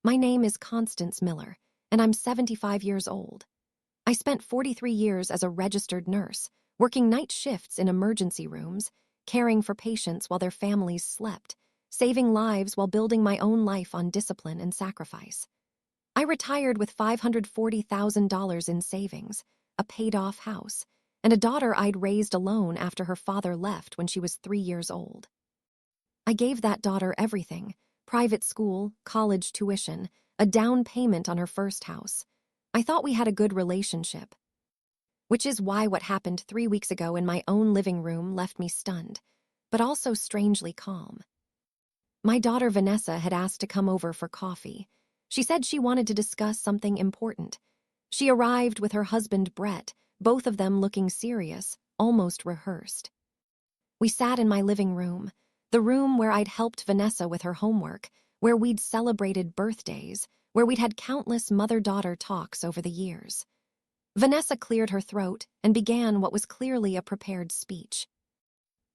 My name is Constance Miller, and I'm 75 years old. I spent 43 years as a registered nurse, working night shifts in emergency rooms, caring for patients while their families slept, saving lives while building my own life on discipline and sacrifice. I retired with $540,000 in savings, a paid-off house, and a daughter I'd raised alone after her father left when she was 3 years old. I gave that daughter everything: private school, college tuition, a down payment on her first house. I thought we had a good relationship, which is why what happened 3 weeks ago in my own living room left me stunned, but also strangely calm. My daughter Vanessa had asked to come over for coffee. She said she wanted to discuss something important. She arrived with her husband Brett, both of them looking serious, almost rehearsed. We sat in my living room, the room where I'd helped Vanessa with her homework, where we'd celebrated birthdays, where we'd had countless mother-daughter talks over the years. Vanessa cleared her throat and began what was clearly a prepared speech.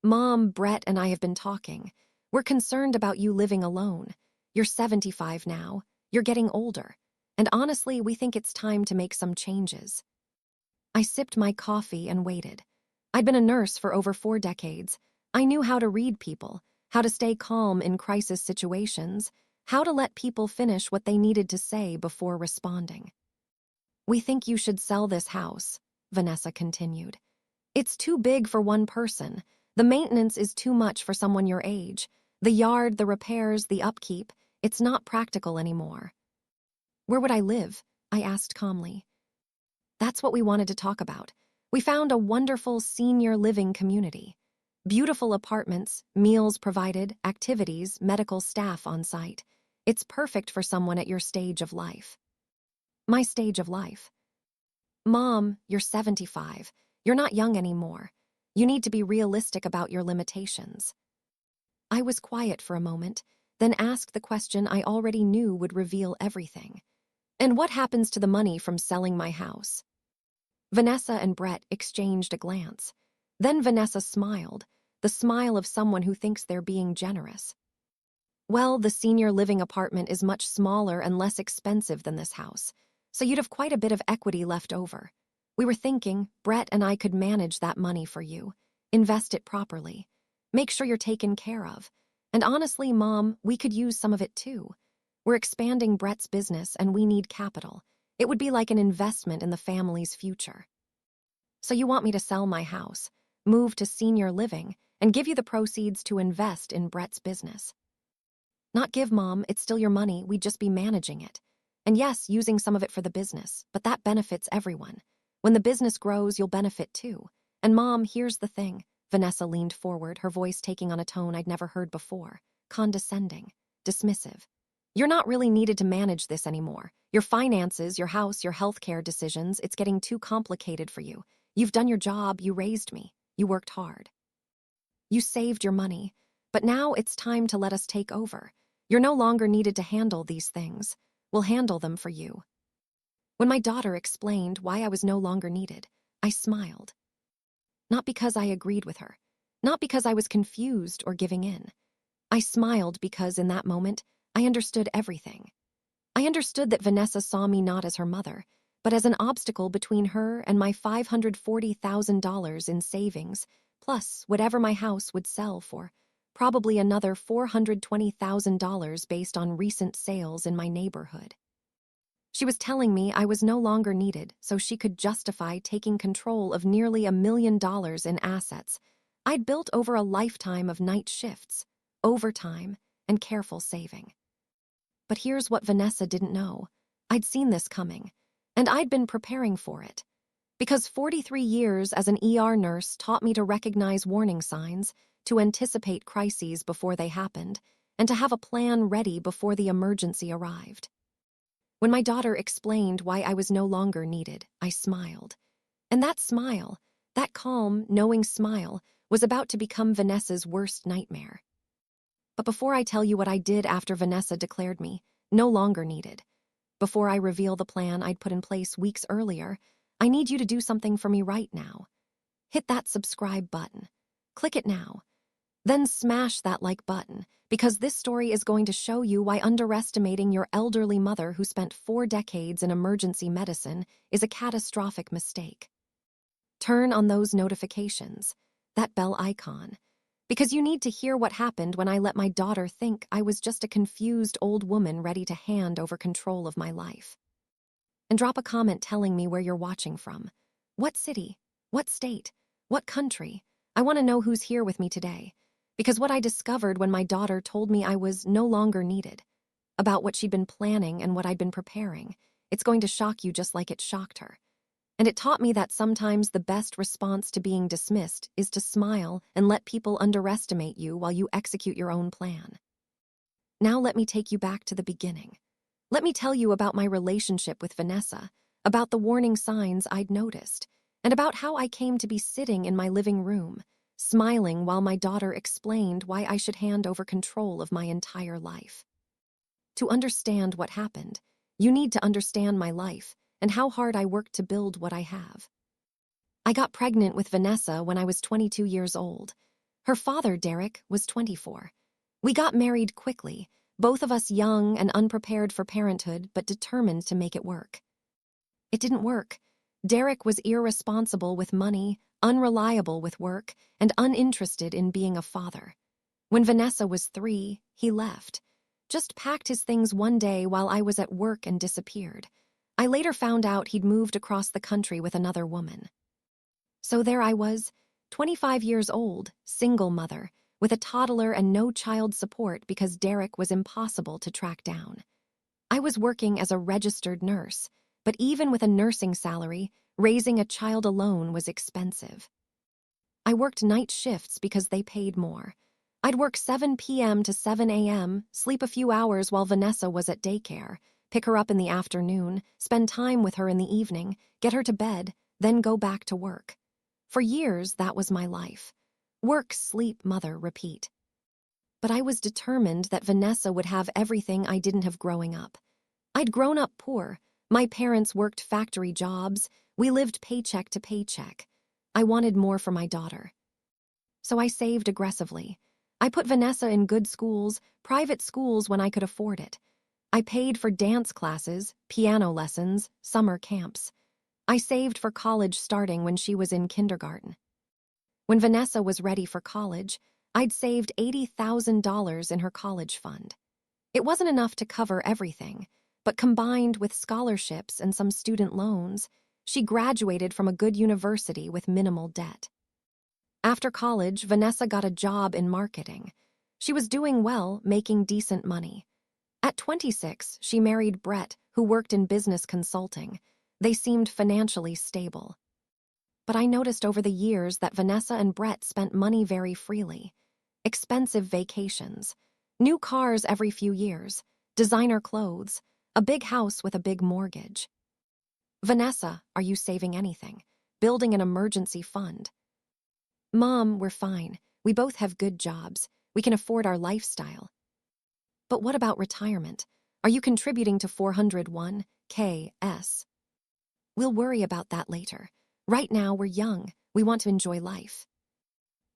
"Mom, Brett and I have been talking. We're concerned about you living alone. You're 75 now. You're getting older. And honestly, we think it's time to make some changes." I sipped my coffee and waited. I'd been a nurse for over 4 decades. I knew how to read people, how to stay calm in crisis situations, how to let people finish what they needed to say before responding. "We think you should sell this house," Vanessa continued. "It's too big for one person. The maintenance is too much for someone your age. The yard, the repairs, the upkeep, it's not practical anymore." "Where would I live?" I asked calmly. "That's what we wanted to talk about. We found a wonderful senior living community. Beautiful apartments, meals provided, activities, medical staff on site. It's perfect for someone at your stage of life." "My stage of life?" "Mom, you're 75. You're not young anymore. You need to be realistic about your limitations." I was quiet for a moment, then asked the question I already knew would reveal everything. "And what happens to the money from selling my house?" Vanessa and Brett exchanged a glance. Then Vanessa smiled, the smile of someone who thinks they're being generous. "Well, the senior living apartment is much smaller and less expensive than this house, so you'd have quite a bit of equity left over. We were thinking Brett and I could manage that money for you, invest it properly, make sure you're taken care of. And honestly, Mom, we could use some of it too. We're expanding Brett's business and we need capital. It would be like an investment in the family's future." "So you want me to sell my house, move to senior living, and give you the proceeds to invest in Brett's business?" "Not give, Mom, it's still your money, we'd just be managing it. And yes, using some of it for the business, but that benefits everyone. When the business grows, you'll benefit too. And Mom, here's the thing." Vanessa leaned forward, her voice taking on a tone I'd never heard before, condescending, dismissive. "You're not really needed to manage this anymore. Your finances, your house, your healthcare decisions, it's getting too complicated for you. You've done your job, you raised me, you worked hard. You saved your money, but now it's time to let us take over. You're no longer needed to handle these things. We'll handle them for you." When my daughter explained why I was no longer needed, I smiled. Not because I agreed with her, not because I was confused or giving in. I smiled because in that moment, I understood everything. I understood that Vanessa saw me not as her mother, but as an obstacle between her and my $540,000 in savings, plus whatever my house would sell for, probably another $420,000 based on recent sales in my neighborhood. She was telling me I was no longer needed, so she could justify taking control of nearly $1 million in assets I'd built over a lifetime of night shifts, overtime, and careful saving. But here's what Vanessa didn't know. I'd seen this coming, and I'd been preparing for it. Because 43 years as an ER nurse taught me to recognize warning signs, to anticipate crises before they happened, and to have a plan ready before the emergency arrived. When my daughter explained why I was no longer needed, I smiled. And that smile, that calm, knowing smile, was about to become Vanessa's worst nightmare. But before I tell you what I did after Vanessa declared me no longer needed, before I reveal the plan I'd put in place weeks earlier, I need you to do something for me right now. Hit that subscribe button. Click it now. Then smash that like button, because this story is going to show you why underestimating your elderly mother who spent 4 decades in emergency medicine is a catastrophic mistake. Turn on those notifications, that bell icon, because you need to hear what happened when I let my daughter think I was just a confused old woman ready to hand over control of my life. And drop a comment telling me where you're watching from. What city? What state? What country? I want to know who's here with me today. Because what I discovered when my daughter told me I was no longer needed, about what she'd been planning and what I'd been preparing, it's going to shock you just like it shocked her. And it taught me that sometimes the best response to being dismissed is to smile and let people underestimate you while you execute your own plan. Now let me take you back to the beginning. Let me tell you about my relationship with Vanessa, about the warning signs I'd noticed, and about how I came to be sitting in my living room, smiling while my daughter explained why I should hand over control of my entire life. To understand what happened, you need to understand my life and how hard I worked to build what I have. I got pregnant with Vanessa when I was 22 years old. Her father, Derek, was 24. We got married quickly, both of us young and unprepared for parenthood but determined to make it work. It didn't work. Derek was irresponsible with money, unreliable with work, and uninterested in being a father. When Vanessa was 3, he left. Just packed his things one day while I was at work and disappeared. I later found out he'd moved across the country with another woman. So there I was, 25 years old, single mother, with a toddler and no child support because Derek was impossible to track down. I was working as a registered nurse, but even with a nursing salary, raising a child alone was expensive. I worked night shifts because they paid more. I'd work 7 p.m. to 7 a.m., sleep a few hours while Vanessa was at daycare, pick her up in the afternoon, spend time with her in the evening, get her to bed, then go back to work. For years, that was my life. Work, sleep, mother, repeat. But I was determined that Vanessa would have everything I didn't have growing up. I'd grown up poor. My parents worked factory jobs. We lived paycheck to paycheck. I wanted more for my daughter. So I saved aggressively. I put Vanessa in good schools, private schools when I could afford it. I paid for dance classes, piano lessons, summer camps. I saved for college starting when she was in kindergarten. When Vanessa was ready for college, I'd saved $80,000 in her college fund. It wasn't enough to cover everything, but combined with scholarships and some student loans, she graduated from a good university with minimal debt. After college, Vanessa got a job in marketing. She was doing well, making decent money. At 26, she married Brett, who worked in business consulting. They seemed financially stable. But I noticed over the years that Vanessa and Brett spent money very freely. Expensive vacations, new cars every few years, designer clothes, a big house with a big mortgage. Vanessa, are you saving anything? Building an emergency fund? Mom, we're fine. We both have good jobs. We can afford our lifestyle. But what about retirement? Are you contributing to 401(k)s? We'll worry about that later. Right now, we're young. We want to enjoy life.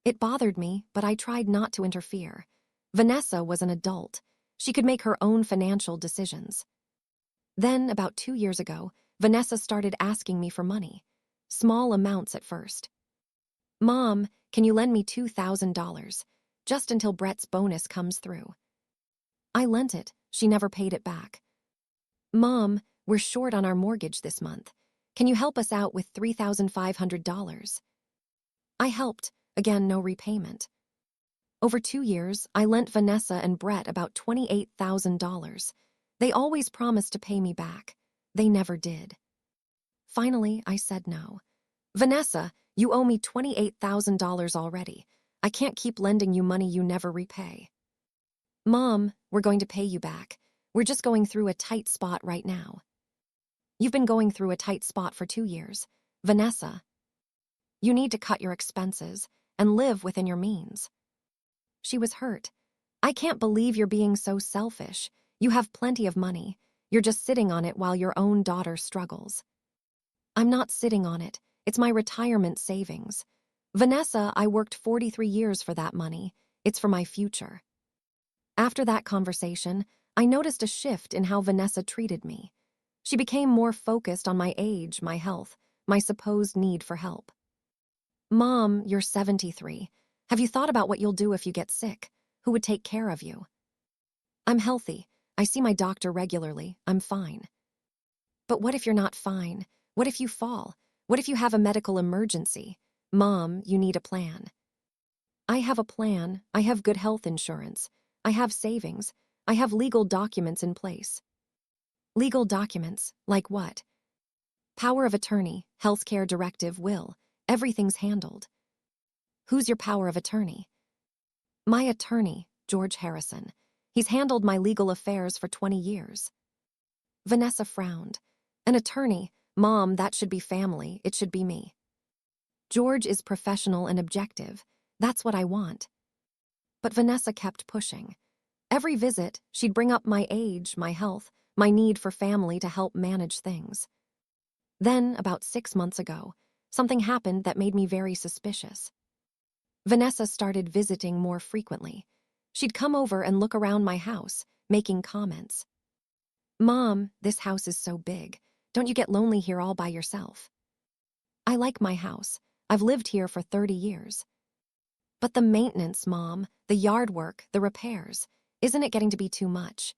It bothered me, but I tried not to interfere. Vanessa was an adult. She could make her own financial decisions. Then, about 2 years ago, Vanessa started asking me for money. Small amounts at first. Mom, can you lend me $2,000? Just until Brett's bonus comes through. I lent it. She never paid it back. Mom, we're short on our mortgage this month. Can you help us out with $3,500? I helped. Again, no repayment. Over 2 years, I lent Vanessa and Brett about $28,000. They always promised to pay me back. They never did. Finally, I said no. Vanessa, you owe me $28,000 already. I can't keep lending you money you never repay. Mom, we're going to pay you back. We're just going through a tight spot right now. You've been going through a tight spot for 2 years. Vanessa, you need to cut your expenses and live within your means. She was hurt. I can't believe you're being so selfish. You have plenty of money. You're just sitting on it while your own daughter struggles. I'm not sitting on it. It's my retirement savings. Vanessa, I worked 43 years for that money. It's for my future. After that conversation, I noticed a shift in how Vanessa treated me. She became more focused on my age, my health, my supposed need for help. Mom, you're 73. Have you thought about what you'll do if you get sick? Who would take care of you? I'm healthy. I see my doctor regularly. I'm fine. But what if you're not fine? What if you fall? What if you have a medical emergency? Mom, you need a plan. I have a plan. I have good health insurance. I have savings. I have legal documents in place. Legal documents? Like what? Power of attorney, healthcare directive, will. Everything's handled. Who's your power of attorney? My attorney, George Harrison. He's handled my legal affairs for 20 years. Vanessa frowned. An attorney? Mom, that should be family. It should be me. George is professional and objective. That's what I want. But Vanessa kept pushing. Every visit, she'd bring up my age, my health, my need for family to help manage things. Then, about 6 months ago, something happened that made me very suspicious. Vanessa started visiting more frequently. She'd come over and look around my house, making comments. Mom, this house is so big. Don't you get lonely here all by yourself? I like my house. I've lived here for 30 years. But the maintenance, Mom, the yard work, the repairs, isn't it getting to be too much?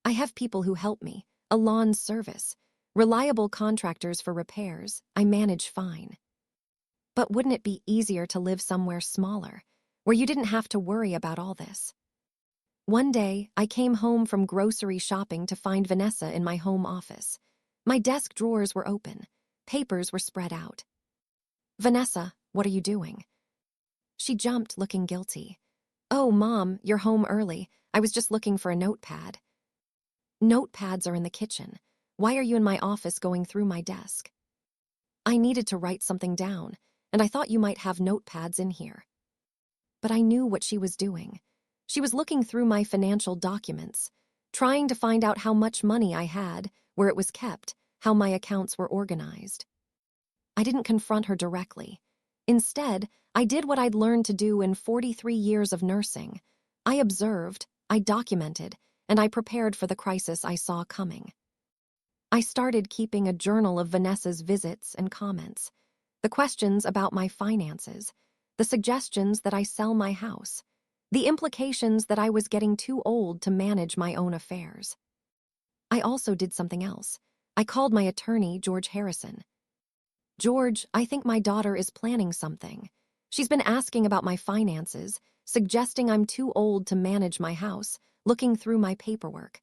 I have people who help me, a lawn service, reliable contractors for repairs. I manage fine. But wouldn't it be easier to live somewhere smaller, where you didn't have to worry about all this? One day, I came home from grocery shopping to find Vanessa in my home office. My desk drawers were open. Papers were spread out. Vanessa, what are you doing? She jumped, looking guilty. Oh, Mom, you're home early. I was just looking for a notepad. Notepads are in the kitchen. Why are you in my office going through my desk? I needed to write something down, and I thought you might have notepads in here. But I knew what she was doing. She was looking through my financial documents, trying to find out how much money I had, where it was kept, how my accounts were organized. I didn't confront her directly. Instead, I did what I'd learned to do in 43 years of nursing. I observed, I documented, and I prepared for the crisis I saw coming. I started keeping a journal of Vanessa's visits and comments, the questions about my finances, the suggestions that I sell my house, the implications that I was getting too old to manage my own affairs. I also did something else. I called my attorney, George Harrison. George, I think my daughter is planning something. She's been asking about my finances, suggesting I'm too old to manage my house, looking through my paperwork.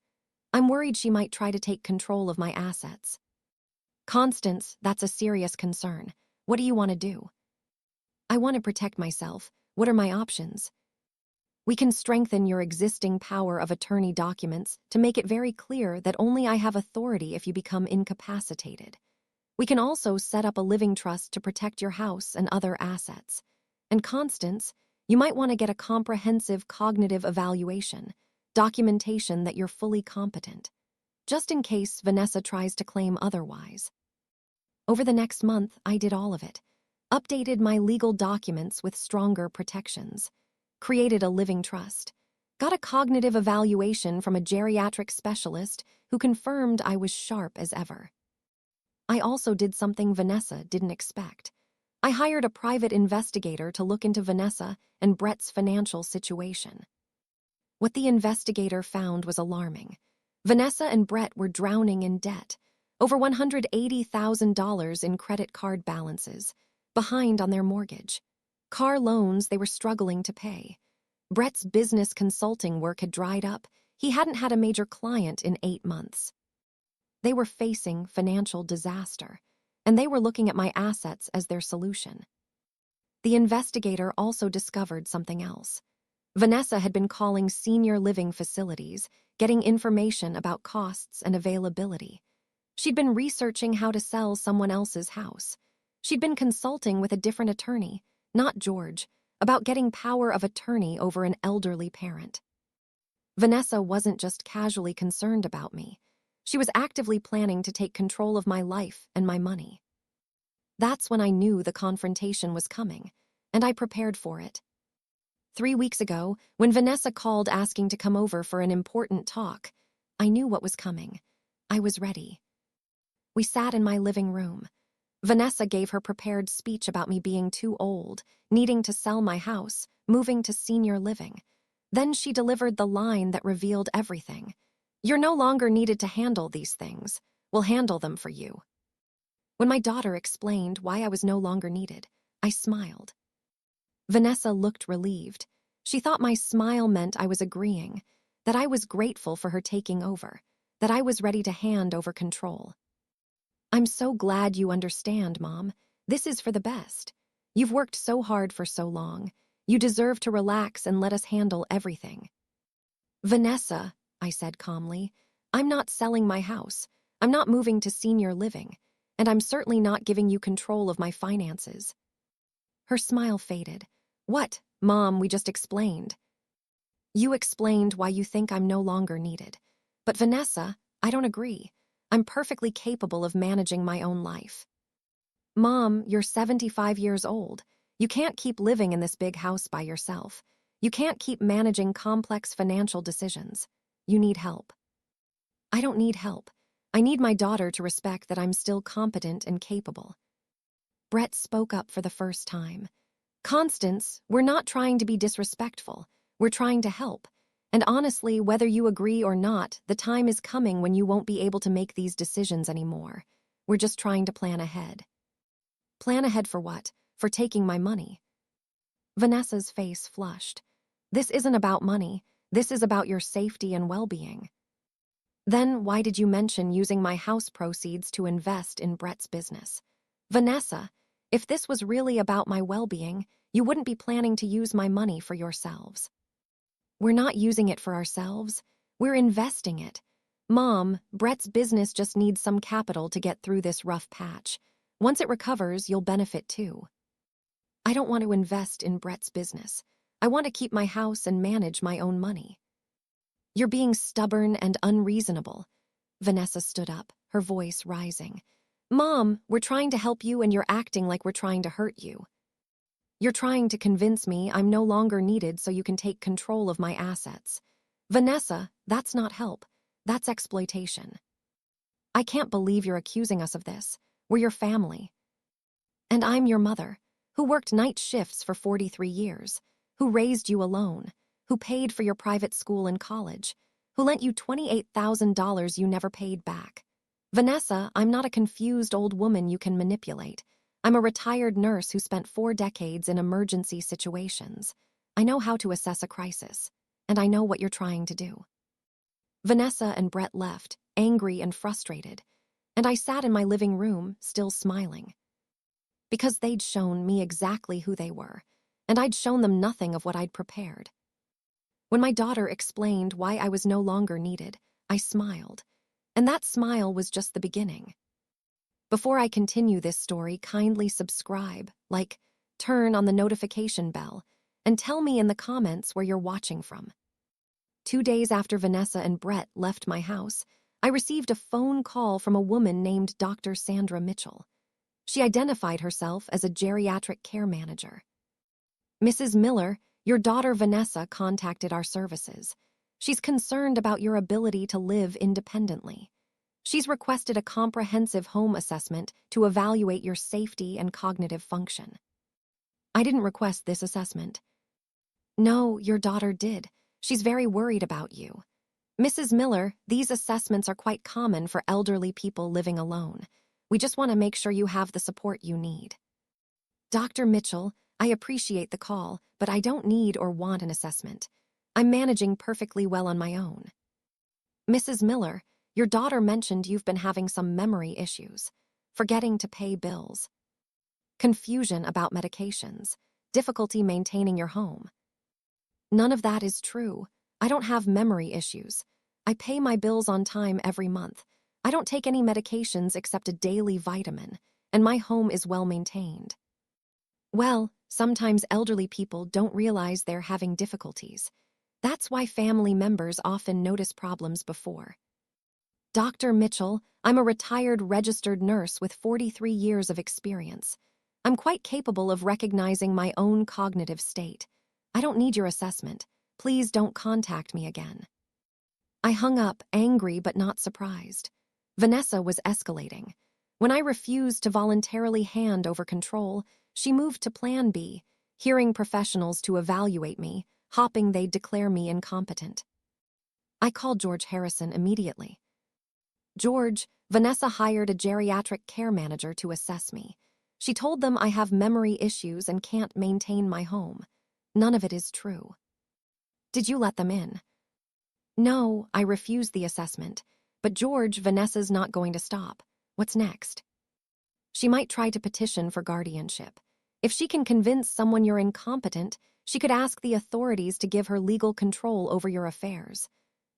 I'm worried she might try to take control of my assets. Constance, that's a serious concern. What do you want to do? I want to protect myself. What are my options? We can strengthen your existing power of attorney documents to make it very clear that only I have authority if you become incapacitated. We can also set up a living trust to protect your house and other assets. And Constance, you might want to get a comprehensive cognitive evaluation, documentation that you're fully competent, just in case Vanessa tries to claim otherwise. Over the next month, I did all of it. Updated my legal documents with stronger protections, created a living trust, got a cognitive evaluation from a geriatric specialist who confirmed I was sharp as ever. I also did something Vanessa didn't expect. I hired a private investigator to look into Vanessa and Brett's financial situation. What the investigator found was alarming. Vanessa and Brett were drowning in debt, over $180,000 in credit card balances, behind on their mortgage. Car loans they were struggling to pay. Brett's business consulting work had dried up. He hadn't had a major client in 8 months. They were facing financial disaster, and they were looking at my assets as their solution. The investigator also discovered something else. Vanessa had been calling senior living facilities, getting information about costs and availability. She'd been researching how to sell someone else's house. She'd been consulting with a different attorney, not George, about getting power of attorney over an elderly parent. Vanessa wasn't just casually concerned about me. She was actively planning to take control of my life and my money. That's when I knew the confrontation was coming, and I prepared for it. 3 weeks ago, when Vanessa called asking to come over for an important talk, I knew what was coming. I was ready. We sat in my living room. Vanessa gave her prepared speech about me being too old, needing to sell my house, moving to senior living. Then she delivered the line that revealed everything. You're no longer needed to handle these things. We'll handle them for you. When my daughter explained why I was no longer needed, I smiled. Vanessa looked relieved. She thought my smile meant I was agreeing, that I was grateful for her taking over, that I was ready to hand over control. I'm so glad you understand, Mom. This is for the best. You've worked so hard for so long. You deserve to relax and let us handle everything. Vanessa, I said calmly, I'm not selling my house. I'm not moving to senior living. And I'm certainly not giving you control of my finances. Her smile faded. What, Mom, we just explained. You explained why you think I'm no longer needed. But Vanessa, I don't agree. I'm perfectly capable of managing my own life. Mom, you're 75 years old. You can't keep living in this big house by yourself. You can't keep managing complex financial decisions. You need help. I don't need help. I need my daughter to respect that I'm still competent and capable. Brett spoke up for the first time. Constance, we're not trying to be disrespectful. We're trying to help. And honestly, whether you agree or not, the time is coming when you won't be able to make these decisions anymore. We're just trying to plan ahead. Plan ahead for what? For taking my money. Vanessa's face flushed. This isn't about money. This is about your safety and well-being. Then why did you mention using my house proceeds to invest in Brett's business? Vanessa, if this was really about my well-being, you wouldn't be planning to use my money for yourselves. We're not using it for ourselves. We're investing it. Mom, Brett's business just needs some capital to get through this rough patch. Once it recovers, you'll benefit too. I don't want to invest in Brett's business. I want to keep my house and manage my own money. You're being stubborn and unreasonable. Vanessa stood up, her voice rising. Mom, we're trying to help you and you're acting like we're trying to hurt you. You're trying to convince me I'm no longer needed so you can take control of my assets. Vanessa, that's not help. That's exploitation. I can't believe you're accusing us of this. We're your family. And I'm your mother, who worked night shifts for 43 years, who raised you alone, who paid for your private school and college, who lent you $28,000 you never paid back. Vanessa, I'm not a confused old woman you can manipulate. I'm a retired nurse who spent 4 decades in emergency situations. I know how to assess a crisis, and I know what you're trying to do. Vanessa and Brett left, angry and frustrated, and I sat in my living room, still smiling. Because they'd shown me exactly who they were, and I'd shown them nothing of what I'd prepared. When my daughter explained why I was no longer needed, I smiled, and that smile was just the beginning. Before I continue this story, kindly subscribe, like, turn on the notification bell, and tell me in the comments where you're watching from. 2 days after Vanessa and Brett left my house, I received a phone call from a woman named Dr. Sandra Mitchell. She identified herself as a geriatric care manager. Mrs. Miller, your daughter Vanessa contacted our services. She's concerned about your ability to live independently. She's requested a comprehensive home assessment to evaluate your safety and cognitive function. I didn't request this assessment. No, your daughter did. She's very worried about you. Mrs. Miller, these assessments are quite common for elderly people living alone. We just want to make sure you have the support you need. Dr. Mitchell, I appreciate the call, but I don't need or want an assessment. I'm managing perfectly well on my own. Mrs. Miller, your daughter mentioned you've been having some memory issues, forgetting to pay bills, confusion about medications, difficulty maintaining your home. None of that is true. I don't have memory issues. I pay my bills on time every month. I don't take any medications except a daily vitamin, and my home is well maintained. Well, sometimes elderly people don't realize they're having difficulties. That's why family members often notice problems before. Dr. Mitchell, I'm a retired registered nurse with 43 years of experience. I'm quite capable of recognizing my own cognitive state. I don't need your assessment. Please don't contact me again. I hung up, angry but not surprised. Vanessa was escalating. When I refused to voluntarily hand over control, she moved to Plan B, hearing professionals to evaluate me, hoping they'd declare me incompetent. I called George Harrison immediately. George, Vanessa hired a geriatric care manager to assess me. She told them I have memory issues and can't maintain my home. None of it is true. Did you let them in? No, I refused the assessment. But George, Vanessa's not going to stop. What's next? She might try to petition for guardianship. If she can convince someone you're incompetent, she could ask the authorities to give her legal control over your affairs.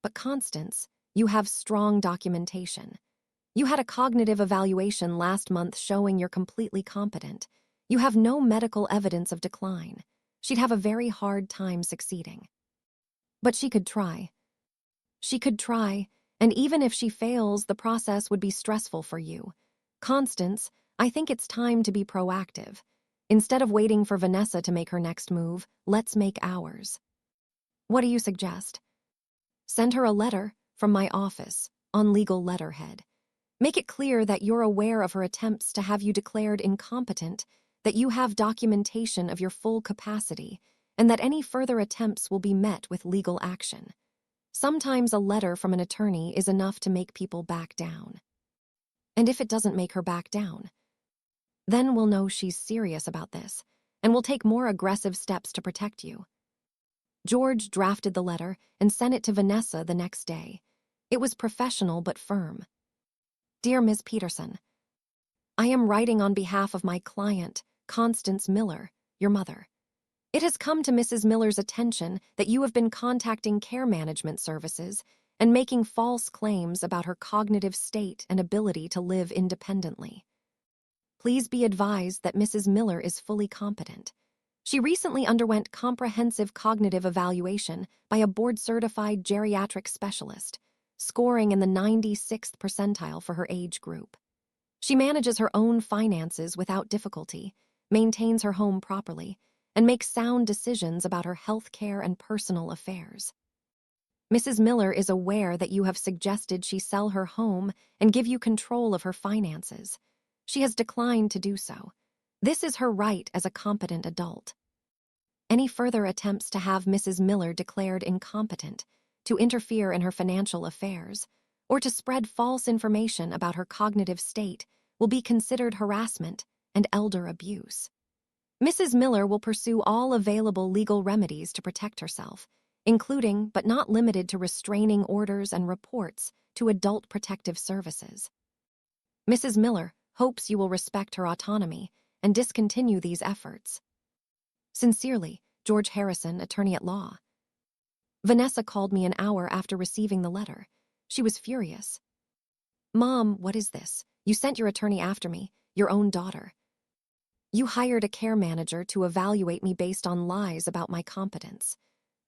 But Constance, you have strong documentation. You had a cognitive evaluation last month showing you're completely competent. You have no medical evidence of decline. She'd have a very hard time succeeding. But she could try. She could try, and even if she fails, the process would be stressful for you. Constance, I think it's time to be proactive. Instead of waiting for Vanessa to make her next move, let's make ours. What do you suggest? Send her a letter from my office on legal letterhead. Make it clear that you're aware of her attempts to have you declared incompetent, that you have documentation of your full capacity, and that any further attempts will be met with legal action. Sometimes a letter from an attorney is enough to make people back down. And if it doesn't make her back down, then we'll know she's serious about this, and we'll take more aggressive steps to protect you. George drafted the letter and sent it to Vanessa the next day. It was professional but firm. Dear Ms. Peterson, I am writing on behalf of my client, Constance Miller, your mother. It has come to Mrs. Miller's attention that you have been contacting care management services and making false claims about her cognitive state and ability to live independently. Please be advised that Mrs. Miller is fully competent. She recently underwent comprehensive cognitive evaluation by a board-certified geriatric specialist, scoring in the 96th percentile for her age group. She manages her own finances without difficulty, maintains her home properly, and makes sound decisions about her health care and personal affairs. Mrs. Miller is aware that you have suggested she sell her home and give you control of her finances. She has declined to do so. This is her right as a competent adult. Any further attempts to have Mrs. Miller declared incompetent, to interfere in her financial affairs, or to spread false information about her cognitive state will be considered harassment and elder abuse. Mrs. Miller will pursue all available legal remedies to protect herself, including but not limited to restraining orders and reports to Adult Protective Services. Mrs. Miller hopes you will respect her autonomy and discontinue these efforts. Sincerely, George Harrison, attorney at law. Vanessa called me an hour after receiving the letter. She was furious. Mom, what is this? You sent your attorney after me, your own daughter. You hired a care manager to evaluate me based on lies about my competence.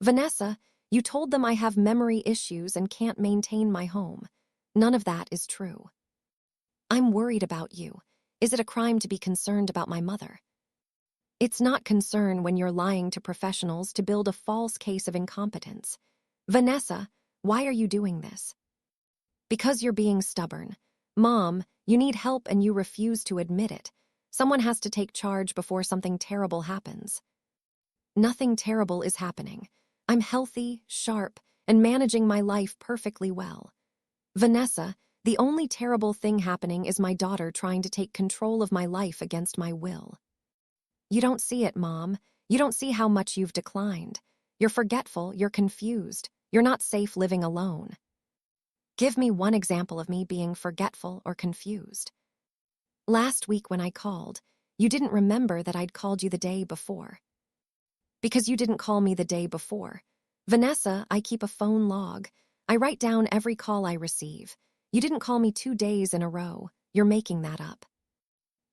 Vanessa, you told them I have memory issues and can't maintain my home. None of that is true. I'm worried about you. Is it a crime to be concerned about my mother? It's not concern when you're lying to professionals to build a false case of incompetence. Vanessa, why are you doing this? Because you're being stubborn. Mom, you need help and you refuse to admit it. Someone has to take charge before something terrible happens. Nothing terrible is happening. I'm healthy, sharp, and managing my life perfectly well. Vanessa, the only terrible thing happening is my daughter trying to take control of my life against my will. You don't see it, Mom. You don't see how much you've declined. You're forgetful, you're confused. You're not safe living alone. Give me one example of me being forgetful or confused. Last week when I called, you didn't remember that I'd called you the day before. Because you didn't call me the day before. Vanessa, I keep a phone log. I write down every call I receive. You didn't call me 2 days in a row. You're making that up.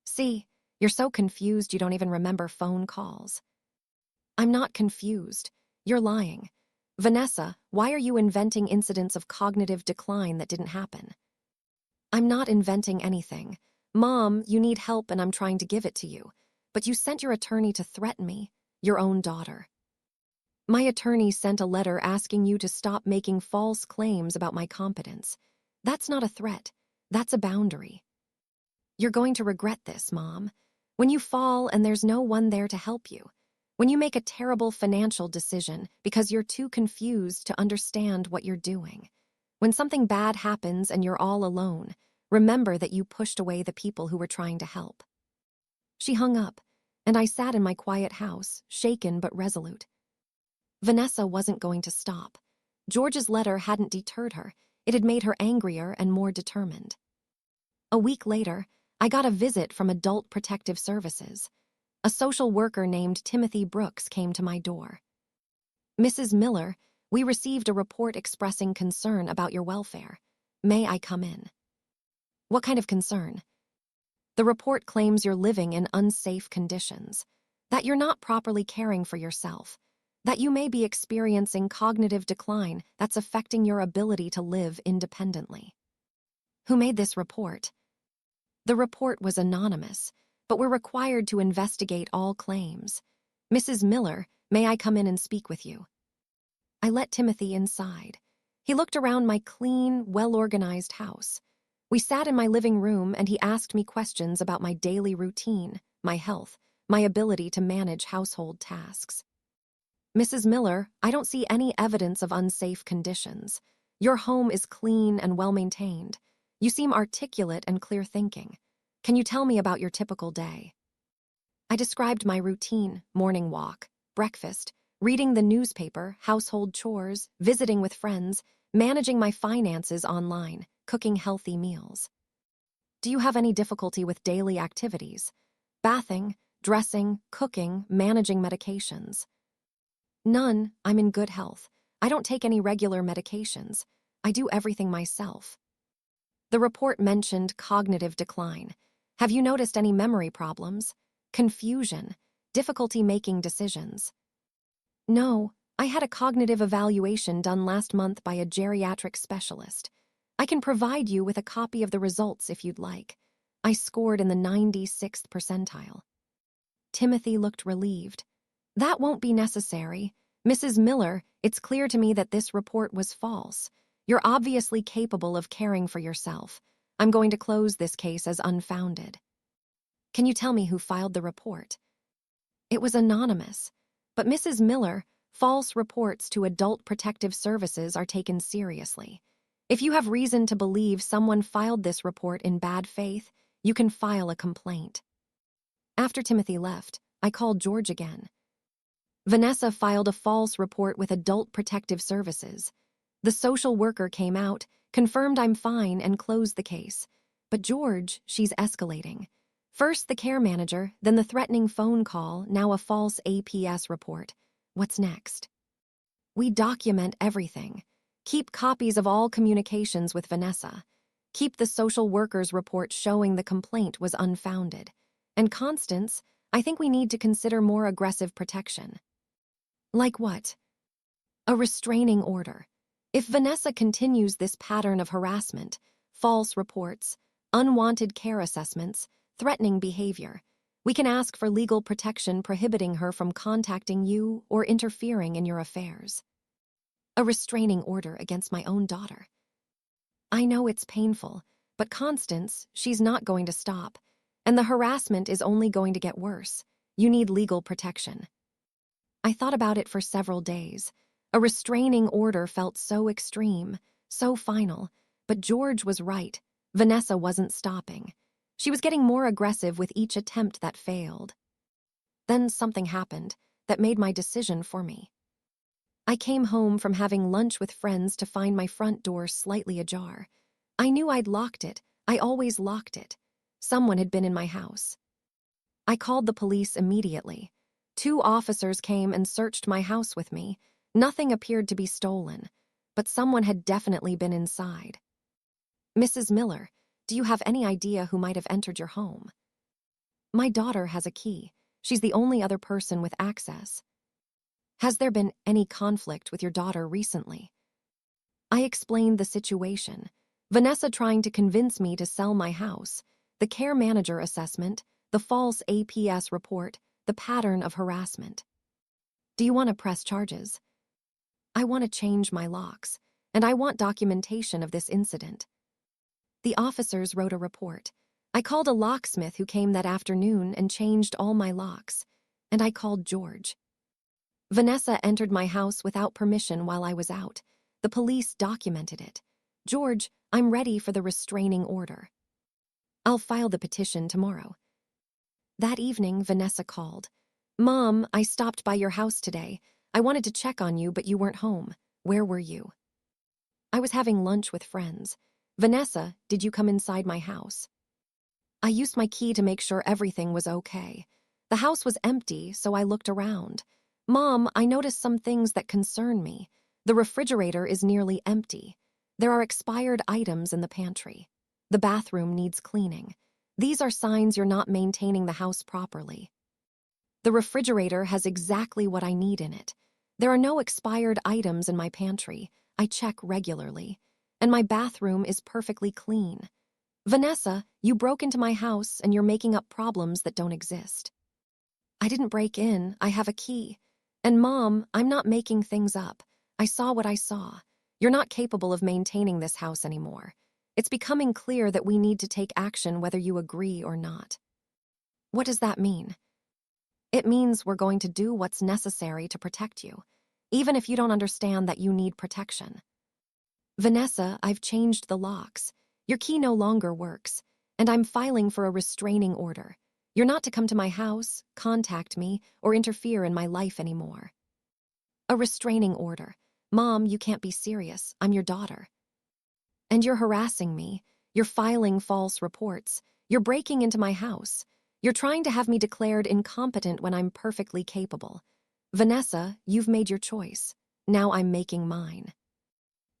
See, you're so confused you don't even remember phone calls. I'm not confused. You're lying. Vanessa, why are you inventing incidents of cognitive decline that didn't happen? I'm not inventing anything. Mom, you need help and I'm trying to give it to you. But you sent your attorney to threaten me, your own daughter. My attorney sent a letter asking you to stop making false claims about my competence. That's not a threat. That's a boundary. You're going to regret this, Mom. When you fall and there's no one there to help you. When you make a terrible financial decision because you're too confused to understand what you're doing. When something bad happens and you're all alone, remember that you pushed away the people who were trying to help. She hung up, and I sat in my quiet house, shaken but resolute. Vanessa wasn't going to stop. George's letter hadn't deterred her. It had made her angrier and more determined. A week later, I got a visit from Adult Protective Services. A social worker named Timothy Brooks came to my door. "Mrs. Miller, we received a report expressing concern about your welfare. May I come in?" "What kind of concern?" "The report claims you're living in unsafe conditions, that you're not properly caring for yourself, that you may be experiencing cognitive decline that's affecting your ability to live independently." "Who made this report?" "The report was anonymous, but we're required to investigate all claims. Mrs. Miller, may I come in and speak with you?" I let Timothy inside. He looked around my clean, well-organized house. We sat in my living room and he asked me questions about my daily routine, my health, my ability to manage household tasks. "Mrs. Miller, I don't see any evidence of unsafe conditions. Your home is clean and well-maintained. You seem articulate and clear-thinking. Can you tell me about your typical day?" I described my routine: morning walk, breakfast, reading the newspaper, household chores, visiting with friends, managing my finances online, cooking healthy meals. "Do you have any difficulty with daily activities? Bathing, dressing, cooking, managing medications?" "None. I'm in good health. I don't take any regular medications. I do everything myself." The report mentioned cognitive decline. Have you noticed any memory problems? Confusion? Difficulty making decisions? "No, I had a cognitive evaluation done last month by a geriatric specialist. I can provide you with a copy of the results if you'd like. I scored in the 96th percentile." Timothy looked relieved. "That won't be necessary. Mrs. Miller, it's clear to me that this report was false. You're obviously capable of caring for yourself. I'm going to close this case as unfounded." "Can you tell me who filed the report?" "It was anonymous. But Mrs. Miller, false reports to Adult Protective Services are taken seriously. If you have reason to believe someone filed this report in bad faith, you can file a complaint." After Timothy left, I called George again. "Vanessa filed a false report with Adult Protective Services. The social worker came out, confirmed I'm fine, and closed the case. But George, she's escalating. First the care manager, then the threatening phone call, now a false APS report. What's next?" "We document everything. Keep copies of all communications with Vanessa. Keep the social worker's report showing the complaint was unfounded. And Constance, I think we need to consider more aggressive protection." "Like what?" "A restraining order. If Vanessa continues this pattern of harassment, false reports, unwanted care assessments, threatening behavior, we can ask for legal protection prohibiting her from contacting you or interfering in your affairs." "A restraining order against my own daughter." "I know it's painful, but Constance, she's not going to stop. And the harassment is only going to get worse. You need legal protection." I thought about it for several days. A restraining order felt so extreme, so final, but George was right. Vanessa wasn't stopping. She was getting more aggressive with each attempt that failed. Then something happened that made my decision for me. I came home from having lunch with friends to find my front door slightly ajar. I knew I'd locked it. I always locked it. Someone had been in my house. I called the police immediately. 2 officers came and searched my house with me. Nothing appeared to be stolen, but someone had definitely been inside. "Mrs. Miller, do you have any idea who might have entered your home?" "My daughter has a key. She's the only other person with access." "Has there been any conflict with your daughter recently?" I explained the situation. Vanessa trying to convince me to sell my house, the care manager assessment, the false APS report, the pattern of harassment. Do you want to press charges? I want to change my locks, and I want documentation of this incident. The officers wrote a report. I called a locksmith who came that afternoon and changed all my locks, and I called George. Vanessa entered my house without permission while I was out. The police documented it. George, I'm ready for the restraining order. I'll file the petition tomorrow. That evening, Vanessa called. Mom, I stopped by your house today. I wanted to check on you, but you weren't home. Where were you? I was having lunch with friends. Vanessa, did you come inside my house? I used my key to make sure everything was okay. The house was empty, so I looked around. Mom, I noticed some things that concern me. The refrigerator is nearly empty. There are expired items in the pantry. The bathroom needs cleaning. These are signs you're not maintaining the house properly. The refrigerator has exactly what I need in it. There are no expired items in my pantry. I check regularly. And my bathroom is perfectly clean. Vanessa, you broke into my house and you're making up problems that don't exist. I didn't break in. I have a key. And Mom, I'm not making things up. I saw what I saw. You're not capable of maintaining this house anymore. It's becoming clear that we need to take action whether you agree or not. What does that mean? It means we're going to do what's necessary to protect you, even if you don't understand that you need protection. Vanessa, I've changed the locks. Your key no longer works, and I'm filing for a restraining order. You're not to come to my house, contact me, or interfere in my life anymore. A restraining order. Mom, you can't be serious. I'm your daughter. And you're harassing me. You're filing false reports. You're breaking into my house. You're trying to have me declared incompetent when I'm perfectly capable. Vanessa, you've made your choice. Now I'm making mine.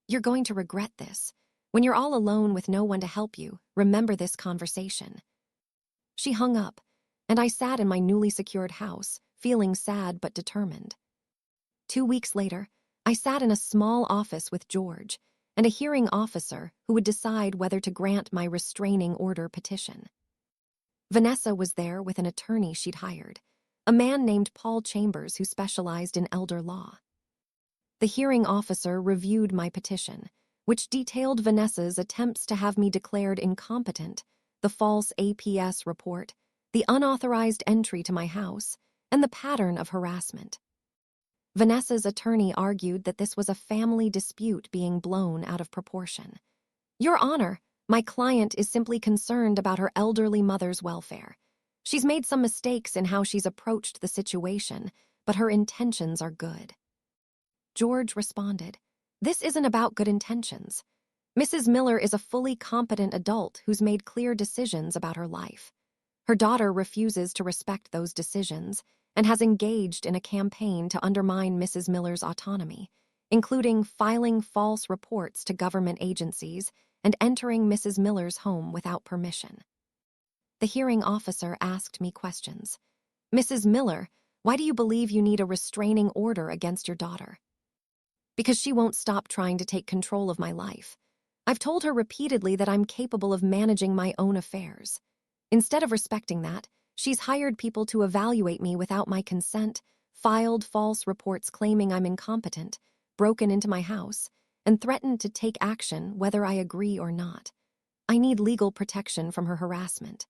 You're going to regret this. When you're all alone with no one to help you, remember this conversation. She hung up, and I sat in my newly secured house, feeling sad but determined. 2 weeks later, I sat in a small office with George and a hearing officer who would decide whether to grant my restraining order petition. Vanessa was there with an attorney she'd hired, a man named Paul Chambers who specialized in elder law. The hearing officer reviewed my petition, which detailed Vanessa's attempts to have me declared incompetent, the false APS report, the unauthorized entry to my house, and the pattern of harassment. Vanessa's attorney argued that this was a family dispute being blown out of proportion. Your Honor, my client is simply concerned about her elderly mother's welfare. She's made some mistakes in how she's approached the situation, but her intentions are good. George responded, This isn't about good intentions. Mrs. Miller is a fully competent adult who's made clear decisions about her life. Her daughter refuses to respect those decisions and has engaged in a campaign to undermine Mrs. Miller's autonomy, including filing false reports to government agencies and entering Mrs. Miller's home without permission. The hearing officer asked me questions. Mrs. Miller, why do you believe you need a restraining order against your daughter? Because she won't stop trying to take control of my life. I've told her repeatedly that I'm capable of managing my own affairs. Instead of respecting that, she's hired people to evaluate me without my consent, filed false reports claiming I'm incompetent, broken into my house, and threatened to take action whether I agree or not. I need legal protection from her harassment.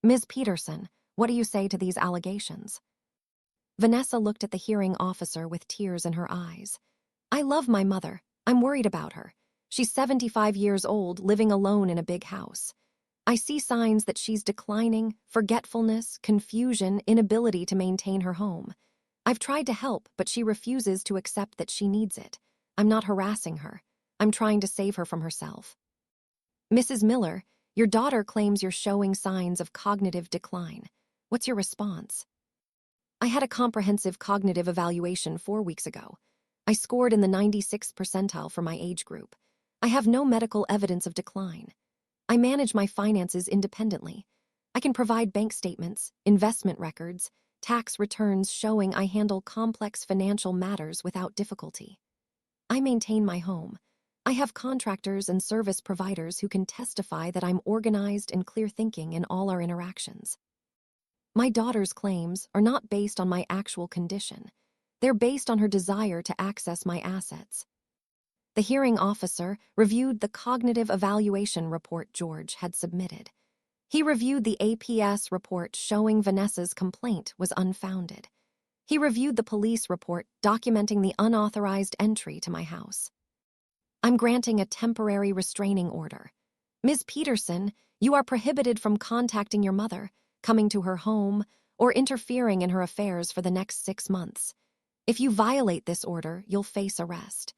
Ms. Peterson, what do you say to these allegations? Vanessa looked at the hearing officer with tears in her eyes. I love my mother. I'm worried about her. She's 75 years old, living alone in a big house. I see signs that she's declining, forgetfulness, confusion, inability to maintain her home. I've tried to help, but she refuses to accept that she needs it. I'm not harassing her. I'm trying to save her from herself. Mrs. Miller, your daughter claims you're showing signs of cognitive decline. What's your response? I had a comprehensive cognitive evaluation 4 weeks ago. I scored in the 96th percentile for my age group. I have no medical evidence of decline. I manage my finances independently. I can provide bank statements, investment records, tax returns showing I handle complex financial matters without difficulty. I maintain my home. I have contractors and service providers who can testify that I'm organized and clear-thinking in all our interactions. My daughter's claims are not based on my actual condition. They're based on her desire to access my assets. The hearing officer reviewed the cognitive evaluation report George had submitted. He reviewed the APS report showing Vanessa's complaint was unfounded. He reviewed the police report documenting the unauthorized entry to my house. I'm granting a temporary restraining order. Ms. Peterson, you are prohibited from contacting your mother, coming to her home, or interfering in her affairs for the next 6 months. If you violate this order, you'll face arrest.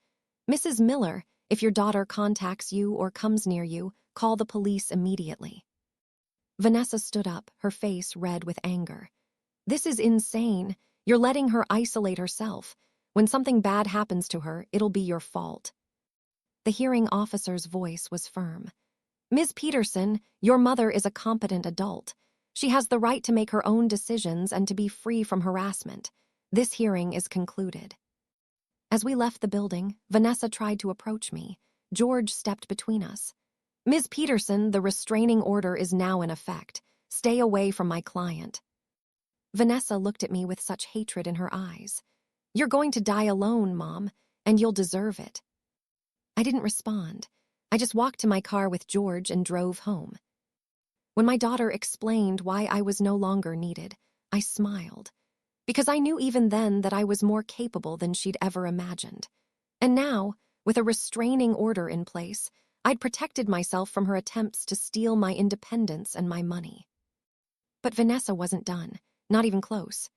Mrs. Miller, if your daughter contacts you or comes near you, call the police immediately. Vanessa stood up, her face red with anger. This is insane. You're letting her isolate herself. When something bad happens to her, it'll be your fault. The hearing officer's voice was firm. Ms. Peterson, your mother is a competent adult. She has the right to make her own decisions and to be free from harassment. This hearing is concluded. As we left the building, Vanessa tried to approach me. George stepped between us. Ms. Peterson, the restraining order is now in effect. Stay away from my client. Vanessa looked at me with such hatred in her eyes. You're going to die alone, Mom, and you'll deserve it. I didn't respond. I just walked to my car with George and drove home. When my daughter explained why I was no longer needed, I smiled, because I knew even then that I was more capable than she'd ever imagined. And now, with a restraining order in place, I'd protected myself from her attempts to steal my independence and my money. But Vanessa wasn't done, not even close.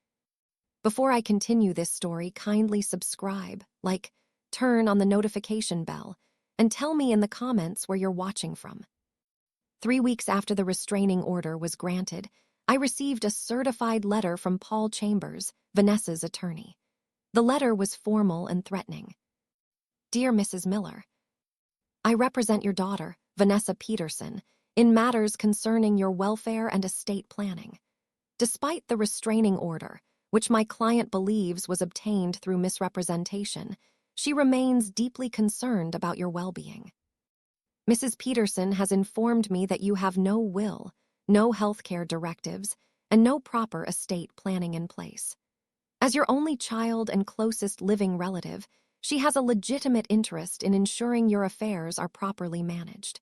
Before I continue this story, kindly subscribe, like, turn on the notification bell, and tell me in the comments where you're watching from. 3 weeks after the restraining order was granted, I received a certified letter from Paul Chambers, Vanessa's attorney. The letter was formal and threatening. Dear Mrs. Miller, I represent your daughter, Vanessa Peterson, in matters concerning your welfare and estate planning. Despite the restraining order, which my client believes was obtained through misrepresentation, she remains deeply concerned about your well-being. Mrs. Peterson has informed me that you have no will, no healthcare directives, and no proper estate planning in place. As your only child and closest living relative, she has a legitimate interest in ensuring your affairs are properly managed.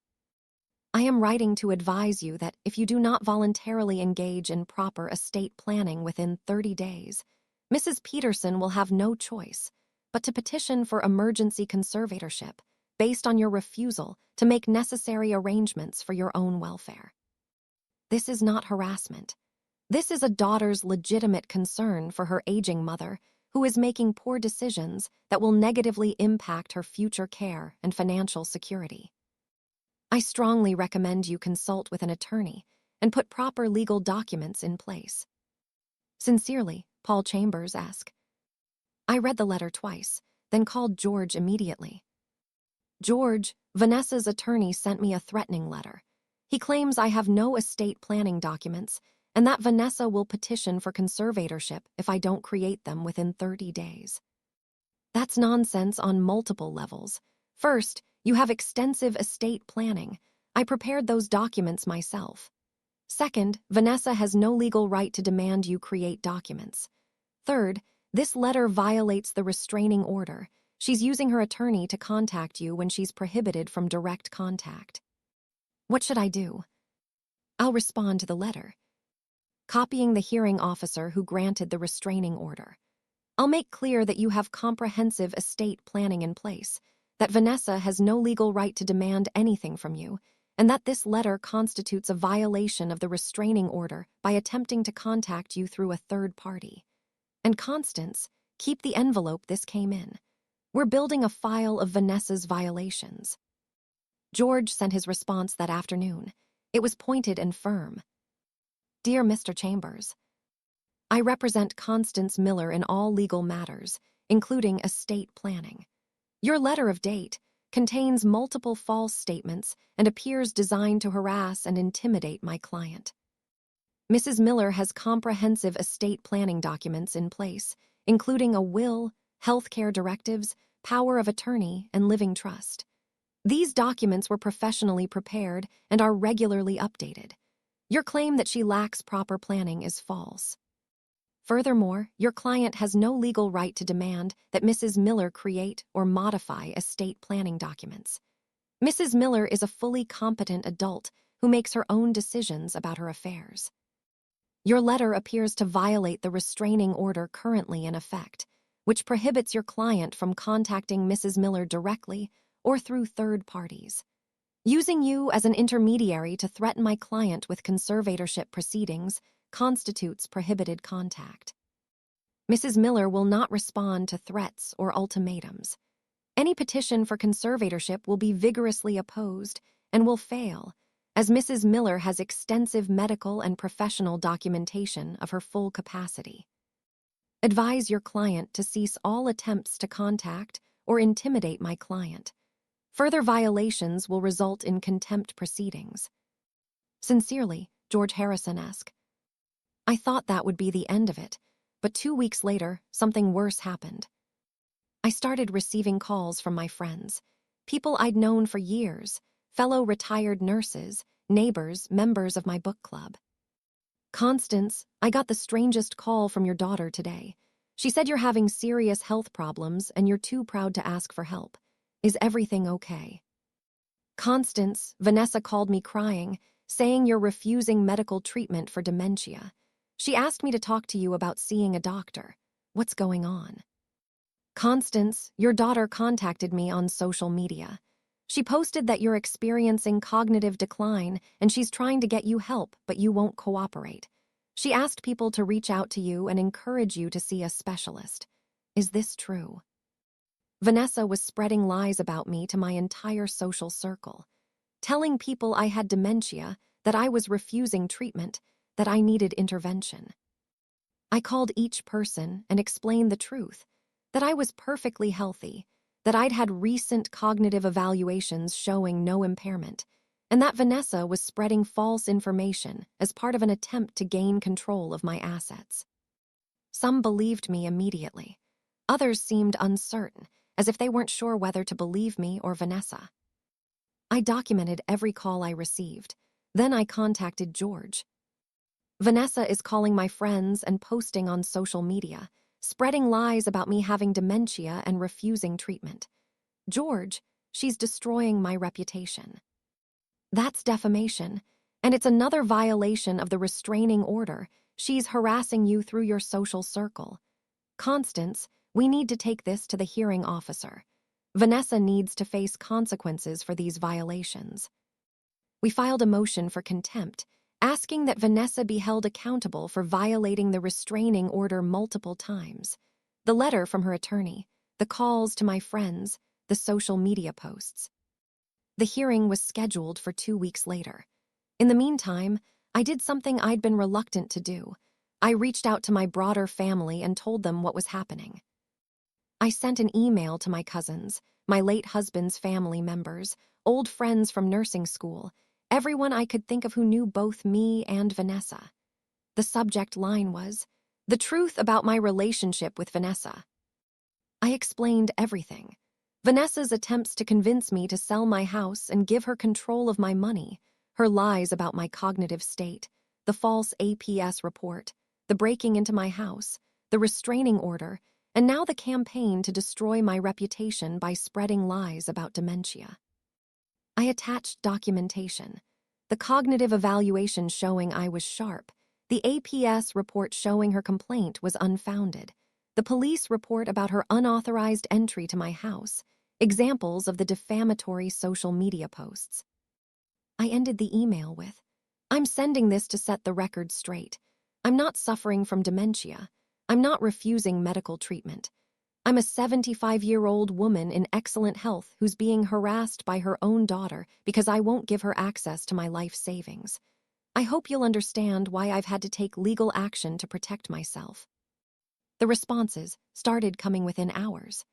I am writing to advise you that if you do not voluntarily engage in proper estate planning within 30 days, Mrs. Peterson will have no choice but to petition for emergency conservatorship based on your refusal to make necessary arrangements for your own welfare. This is not harassment. This is a daughter's legitimate concern for her aging mother who is making poor decisions that will negatively impact her future care and financial security. I strongly recommend you consult with an attorney and put proper legal documents in place. Sincerely, Paul Chambers, ask. I read the letter twice, then called George immediately. George, Vanessa's attorney, sent me a threatening letter. He claims I have no estate planning documents and that Vanessa will petition for conservatorship if I don't create them within 30 days. That's nonsense on multiple levels. First, you have extensive estate planning. I prepared those documents myself. Second, Vanessa has no legal right to demand you create documents. Third, this letter violates the restraining order. She's using her attorney to contact you when she's prohibited from direct contact. What should I do? I'll respond to the letter, copying the hearing officer who granted the restraining order. I'll make clear that you have comprehensive estate planning in place, that Vanessa has no legal right to demand anything from you, and that this letter constitutes a violation of the restraining order by attempting to contact you through a third party. And Constance, keep the envelope this came in. We're building a file of Vanessa's violations. George sent his response that afternoon. It was pointed and firm. Dear Mr. Chambers, I represent Constance Miller in all legal matters, including estate planning. Your letter of date contains multiple false statements and appears designed to harass and intimidate my client. Mrs. Miller has comprehensive estate planning documents in place, including a will, healthcare directives, power of attorney, and living trust. These documents were professionally prepared and are regularly updated. Your claim that she lacks proper planning is false. Furthermore, your client has no legal right to demand that Mrs. Miller create or modify estate planning documents. Mrs. Miller is a fully competent adult who makes her own decisions about her affairs. Your letter appears to violate the restraining order currently in effect, which prohibits your client from contacting Mrs. Miller directly or through third parties. Using you as an intermediary to threaten my client with conservatorship proceedings constitutes prohibited contact. Mrs. Miller will not respond to threats or ultimatums. Any petition for conservatorship will be vigorously opposed and will fail, as Mrs. Miller has extensive medical and professional documentation of her full capacity. Advise your client to cease all attempts to contact or intimidate my client. Further violations will result in contempt proceedings. Sincerely, George Harrison-esque. I thought that would be the end of it, but 2 weeks later, something worse happened. I started receiving calls from my friends, people I'd known for years, fellow retired nurses, neighbors, members of my book club. Constance, I got the strangest call from your daughter today. She said you're having serious health problems and you're too proud to ask for help. Is everything okay? Constance, Vanessa called me crying, saying you're refusing medical treatment for dementia. She asked me to talk to you about seeing a doctor. What's going on? Constance, your daughter contacted me on social media. She posted that you're experiencing cognitive decline and she's trying to get you help, but you won't cooperate. She asked people to reach out to you and encourage you to see a specialist. Is this true? Vanessa was spreading lies about me to my entire social circle, telling people I had dementia, that I was refusing treatment, that I needed intervention. I called each person and explained the truth, that I was perfectly healthy, that I'd had recent cognitive evaluations showing no impairment, and that Vanessa was spreading false information as part of an attempt to gain control of my assets. Some believed me immediately. Others seemed uncertain, as if they weren't sure whether to believe me or Vanessa. I documented every call I received. Then I contacted George. Vanessa is calling my friends and posting on social media, spreading lies about me having dementia and refusing treatment. George, she's destroying my reputation. That's defamation, and it's another violation of the restraining order. She's harassing you through your social circle. Constance, we need to take this to the hearing officer. Vanessa needs to face consequences for these violations. We filed a motion for contempt, asking that Vanessa be held accountable for violating the restraining order multiple times. The letter from her attorney, the calls to my friends, the social media posts. The hearing was scheduled for 2 weeks later. In the meantime, I did something I'd been reluctant to do. I reached out to my broader family and told them what was happening. I sent an email to my cousins, my late husband's family members, old friends from nursing school, everyone I could think of who knew both me and Vanessa. The subject line was, "The truth about my relationship with Vanessa." I explained everything. Vanessa's attempts to convince me to sell my house and give her control of my money, her lies about my cognitive state, the false APS report, the breaking into my house, the restraining order, and now the campaign to destroy my reputation by spreading lies about dementia. I attached documentation, the cognitive evaluation showing I was sharp, the APS report showing her complaint was unfounded, the police report about her unauthorized entry to my house, examples of the defamatory social media posts. I ended the email with, "I'm sending this to set the record straight. I'm not suffering from dementia. I'm not refusing medical treatment. I'm a 75-year-old woman in excellent health who's being harassed by her own daughter because I won't give her access to my life savings. I hope you'll understand why I've had to take legal action to protect myself." The responses started coming within hours.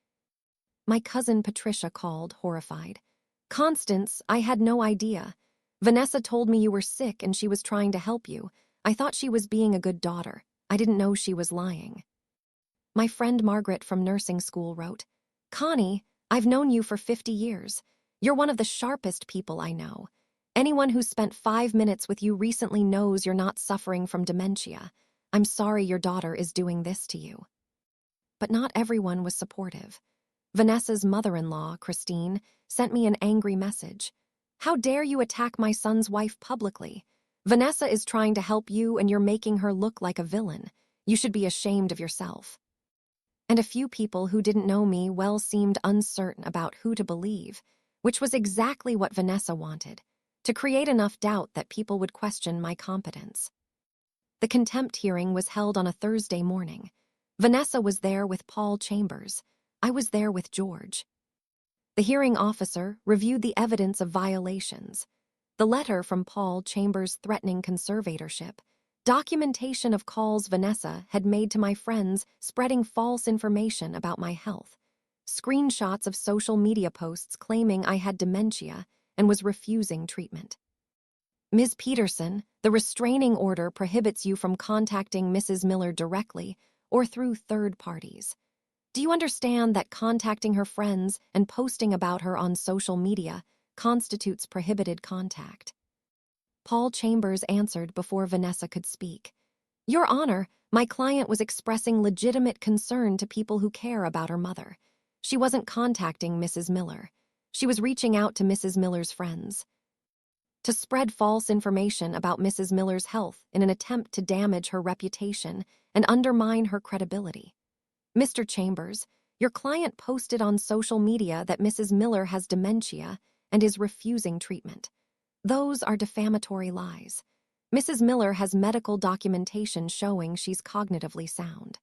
My cousin Patricia called, horrified. "Constance, I had no idea. Vanessa told me you were sick and she was trying to help you. I thought she was being a good daughter. I didn't know she was lying." My friend Margaret from nursing school wrote, "Connie, I've known you for 50 years. You're one of the sharpest people I know. Anyone who's spent 5 minutes with you recently knows you're not suffering from dementia. I'm sorry your daughter is doing this to you. But not everyone was supportive. Vanessa's mother-in-law, Christine, sent me an angry message. How dare you attack my son's wife publicly? Vanessa is trying to help you and you're making her look like a villain. You should be ashamed of yourself. And a few people who didn't know me well seemed uncertain about who to believe, which was exactly what Vanessa wanted, to create enough doubt that people would question my competence. The contempt hearing was held on a Thursday morning. Vanessa was there with Paul Chambers. I was there with George. The hearing officer reviewed the evidence of violations. The letter from Paul Chambers threatening conservatorship, documentation of calls Vanessa had made to my friends spreading false information about my health, screenshots of social media posts claiming I had dementia and was refusing treatment. Ms. Peterson, the restraining order prohibits you from contacting Mrs. Miller directly or through third parties. Do you understand that contacting her friends and posting about her on social media constitutes prohibited contact? Paul Chambers answered before Vanessa could speak. Your Honor, my client was expressing legitimate concern to people who care about her mother. She wasn't contacting Mrs. Miller. She was reaching out to Mrs. Miller's friends to spread false information about Mrs. Miller's health in an attempt to damage her reputation and undermine her credibility. Mr. Chambers, your client posted on social media that Mrs. Miller has dementia and is refusing treatment. Those are defamatory lies. Mrs. Miller has medical documentation showing she's cognitively sound.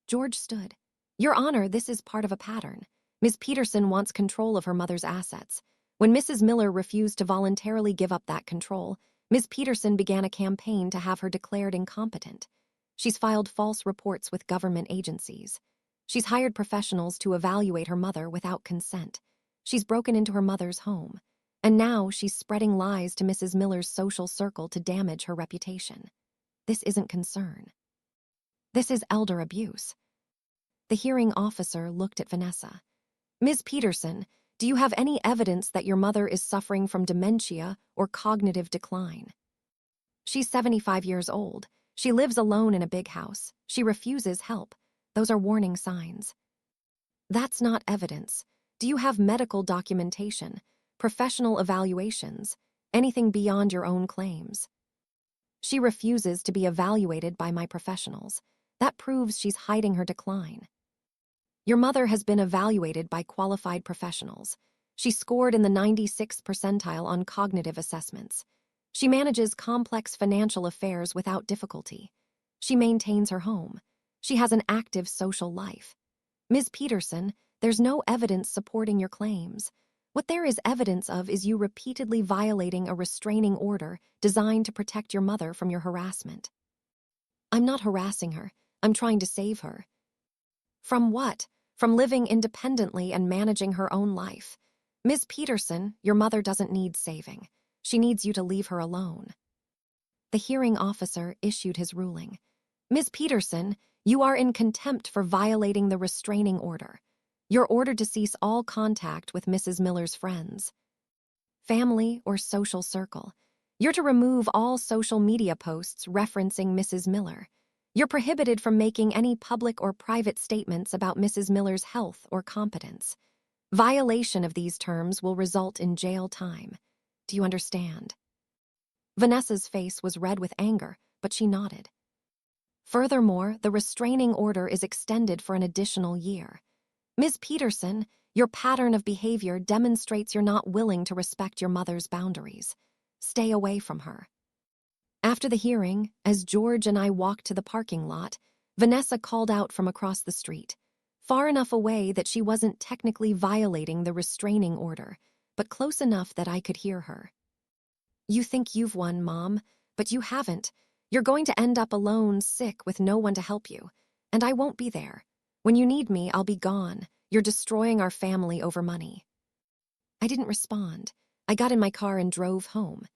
George stood. Your Honor, this is part of a pattern. Ms. Peterson wants control of her mother's assets. When Mrs. Miller refused to voluntarily give up that control, Ms. Peterson began a campaign to have her declared incompetent. She's filed false reports with government agencies. She's hired professionals to evaluate her mother without consent. She's broken into her mother's home. And now she's spreading lies to Mrs. Miller's social circle to damage her reputation. This isn't concern. This is elder abuse. The hearing officer looked at Vanessa. Ms. Peterson, do you have any evidence that your mother is suffering from dementia or cognitive decline? She's 75 years old. She lives alone in a big house. She refuses help. Those are warning signs. That's not evidence. Do you have medical documentation, professional evaluations, anything beyond your own claims? She refuses to be evaluated by my professionals. That proves she's hiding her decline. Your mother has been evaluated by qualified professionals. She scored in the 96th percentile on cognitive assessments. She manages complex financial affairs without difficulty. She maintains her home. She has an active social life. Ms. Peterson, there's no evidence supporting your claims. What there is evidence of is you repeatedly violating a restraining order designed to protect your mother from your harassment. I'm not harassing her. I'm trying to save her. From what? From living independently and managing her own life. Ms. Peterson, your mother doesn't need saving. She needs you to leave her alone. The hearing officer issued his ruling. Ms. Peterson, you are in contempt for violating the restraining order. You're ordered to cease all contact with Mrs. Miller's friends, family, or social circle. You're to remove all social media posts referencing Mrs. Miller. You're prohibited from making any public or private statements about Mrs. Miller's health or competence. Violation of these terms will result in jail time. Do you understand? Vanessa's face was red with anger, but she nodded. Furthermore, the restraining order is extended for an additional year. Ms. Peterson, your pattern of behavior demonstrates you're not willing to respect your mother's boundaries. Stay away from her. After the hearing, as George and I walked to the parking lot, Vanessa called out from across the street, far enough away that she wasn't technically violating the restraining order, but close enough that I could hear her. You think you've won, Mom, but you haven't. You're going to end up alone, sick, with no one to help you. And I won't be there. When you need me, I'll be gone. You're destroying our family over money. I didn't respond. I got in my car and drove home.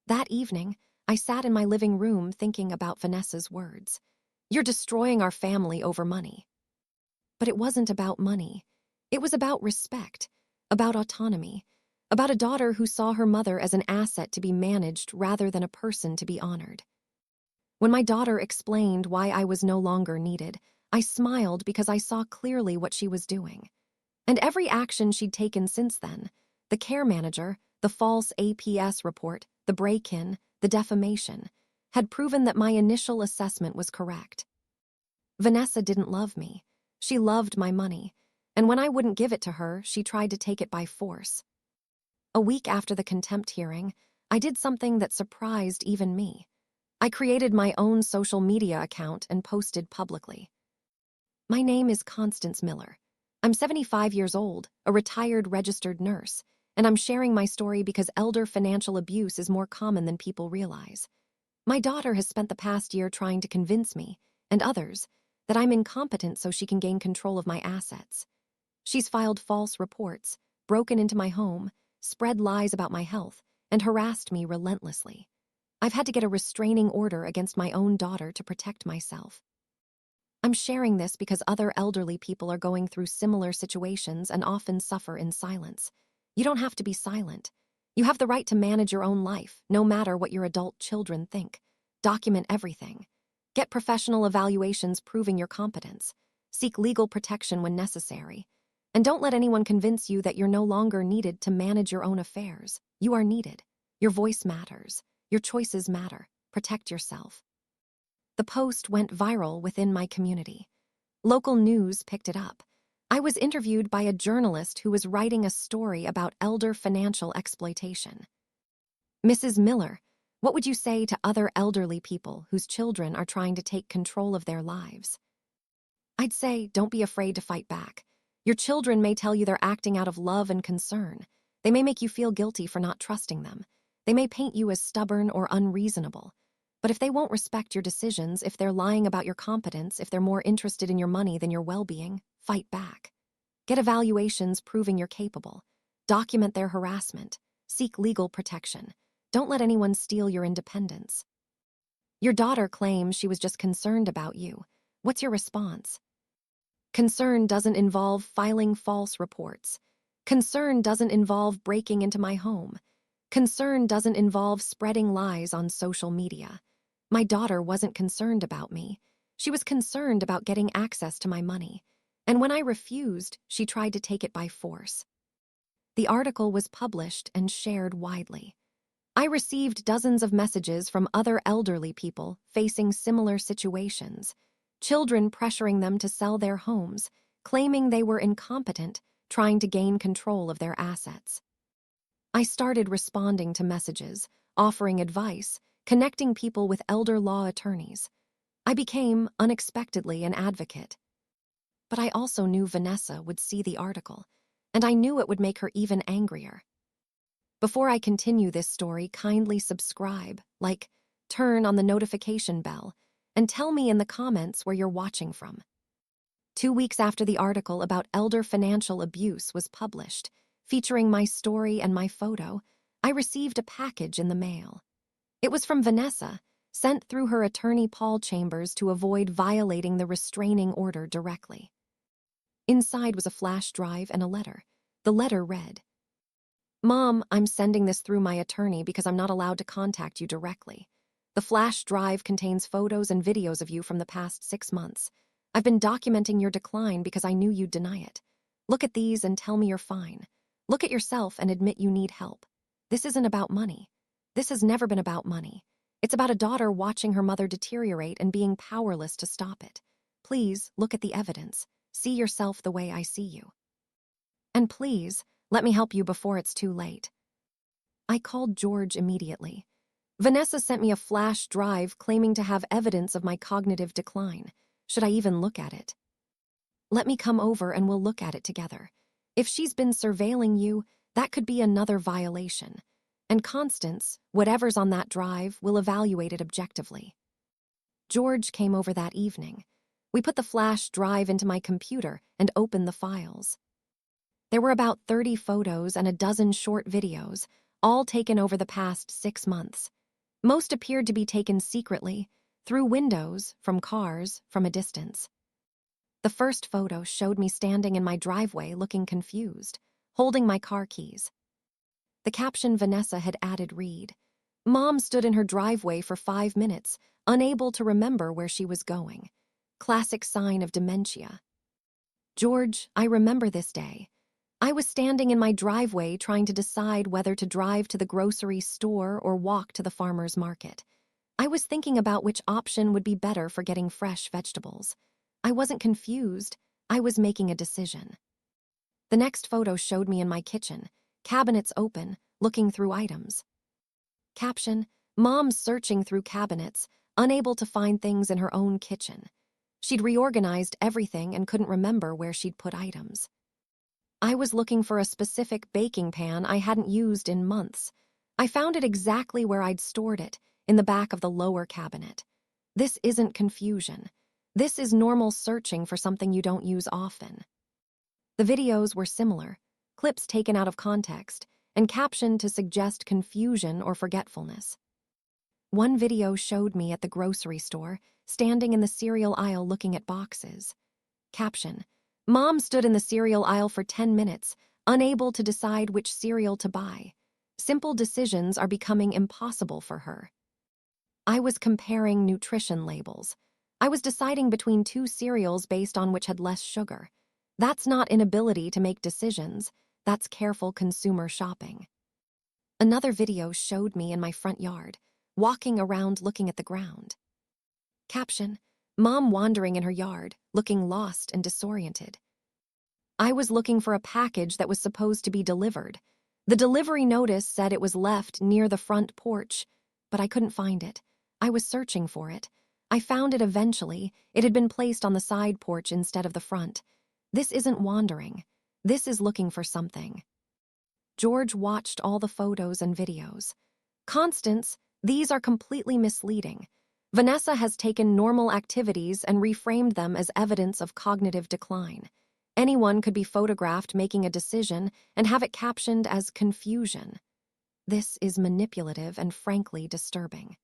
That evening, I sat in my living room thinking about Vanessa's words. You're destroying our family over money. But it wasn't about money. It was about respect, about autonomy, about a daughter who saw her mother as an asset to be managed rather than a person to be honored. When my daughter explained why I was no longer needed, I smiled because I saw clearly what she was doing. And every action she'd taken since then, the care manager, the false APS report, the break-in, the defamation, had proven that my initial assessment was correct. Vanessa didn't love me. She loved my money, and when I wouldn't give it to her, she tried to take it by force. A week after the contempt hearing, I did something that surprised even me. I created my own social media account and posted publicly. My name is Constance Miller. I'm 75 years old, a retired registered nurse, and I'm sharing my story because elder financial abuse is more common than people realize. My daughter has spent the past year trying to convince me, and others, that I'm incompetent so she can gain control of my assets. She's filed false reports, broken into my home, spread lies about my health, and harassed me relentlessly. I've had to get a restraining order against my own daughter to protect myself. I'm sharing this because other elderly people are going through similar situations and often suffer in silence. You don't have to be silent. You have the right to manage your own life, no matter what your adult children think. Document everything. Get professional evaluations proving your competence. Seek legal protection when necessary. And don't let anyone convince you that you're no longer needed to manage your own affairs. You are needed. Your voice matters. Your choices matter. Protect yourself. The post went viral within my community. Local news picked it up. I was interviewed by a journalist who was writing a story about elder financial exploitation. Mrs. Miller, what would you say to other elderly people whose children are trying to take control of their lives? I'd say, don't be afraid to fight back. Your children may tell you they're acting out of love and concern. They may make you feel guilty for not trusting them. They may paint you as stubborn or unreasonable. But if they won't respect your decisions, if they're lying about your competence, if they're more interested in your money than your well-being, fight back. Get evaluations proving you're capable. Document their harassment. Seek legal protection. Don't let anyone steal your independence. Your daughter claims she was just concerned about you. What's your response? Concern doesn't involve filing false reports. Concern doesn't involve breaking into my home. Concern doesn't involve spreading lies on social media. My daughter wasn't concerned about me. She was concerned about getting access to my money. And when I refused, she tried to take it by force. The article was published and shared widely. I received dozens of messages from other elderly people facing similar situations, children pressuring them to sell their homes, claiming they were incompetent, trying to gain control of their assets. I started responding to messages, offering advice, connecting people with elder law attorneys. I became, unexpectedly, an advocate. But I also knew Vanessa would see the article, and I knew it would make her even angrier. Before I continue this story, kindly subscribe, like, turn on the notification bell, and tell me in the comments where you're watching from. 2 weeks after the article about elder financial abuse was published, featuring my story and my photo, I received a package in the mail. It was from Vanessa, sent through her attorney Paul Chambers to avoid violating the restraining order directly. Inside was a flash drive and a letter. The letter read, "Mom, I'm sending this through my attorney because I'm not allowed to contact you directly. The flash drive contains photos and videos of you from the past 6 months. I've been documenting your decline because I knew you'd deny it. Look at these and tell me you're fine. Look at yourself and admit you need help. This isn't about money. This has never been about money. It's about a daughter watching her mother deteriorate and being powerless to stop it. Please, look at the evidence. See yourself the way I see you. And please, let me help you before it's too late." I called George immediately. Vanessa sent me a flash drive claiming to have evidence of my cognitive decline. Should I even look at it? "Let me come over and we'll look at it together. If she's been surveilling you, that could be another violation. And Constance, whatever's on that drive, will evaluate it objectively." George came over that evening. We put the flash drive into my computer and opened the files. There were about 30 photos and a dozen short videos, all taken over the past 6 months. Most appeared to be taken secretly, through windows, from cars, from a distance. The first photo showed me standing in my driveway looking confused, holding my car keys. The caption Vanessa had added read, Mom stood in her driveway for 5 minutes, unable to remember where she was going. Classic sign of dementia. George, I remember this day. I was standing in my driveway trying to decide whether to drive to the grocery store or walk to the farmer's market. I was thinking about which option would be better for getting fresh vegetables. I wasn't confused. I was making a decision. The next photo showed me in my kitchen, cabinets open, looking through items. Caption: Mom searching through cabinets, unable to find things in her own kitchen. She'd reorganized everything and couldn't remember where she'd put items. I was looking for a specific baking pan I hadn't used in months. I found it exactly where I'd stored it, in the back of the lower cabinet. This isn't confusion. This is normal searching for something you don't use often. The videos were similar, clips taken out of context, and captioned to suggest confusion or forgetfulness. One video showed me at the grocery store, standing in the cereal aisle looking at boxes. Caption: Mom stood in the cereal aisle for 10 minutes, unable to decide which cereal to buy. Simple decisions are becoming impossible for her. I was comparing nutrition labels. I was deciding between 2 cereals based on which had less sugar. That's not inability to make decisions. That's careful consumer shopping. Another video showed me in my front yard, walking around looking at the ground. Caption: Mom wandering in her yard, looking lost and disoriented. I was looking for a package that was supposed to be delivered. The delivery notice said it was left near the front porch, but I couldn't find it. I was searching for it. I found it eventually. It had been placed on the side porch instead of the front. This isn't wandering. This is looking for something. George watched all the photos and videos. Constance, these are completely misleading. Vanessa has taken normal activities and reframed them as evidence of cognitive decline. Anyone could be photographed making a decision and have it captioned as confusion. This is manipulative and frankly disturbing.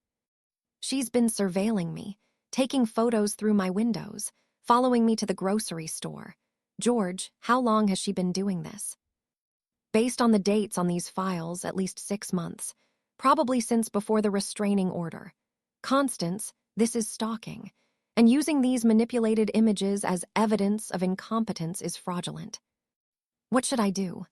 She's been surveilling me, taking photos through my windows, following me to the grocery store. George, how long has she been doing this? Based on the dates on these files, at least 6 months, probably since before the restraining order. Constance, this is stalking, and using these manipulated images as evidence of incompetence is fraudulent. What should I do?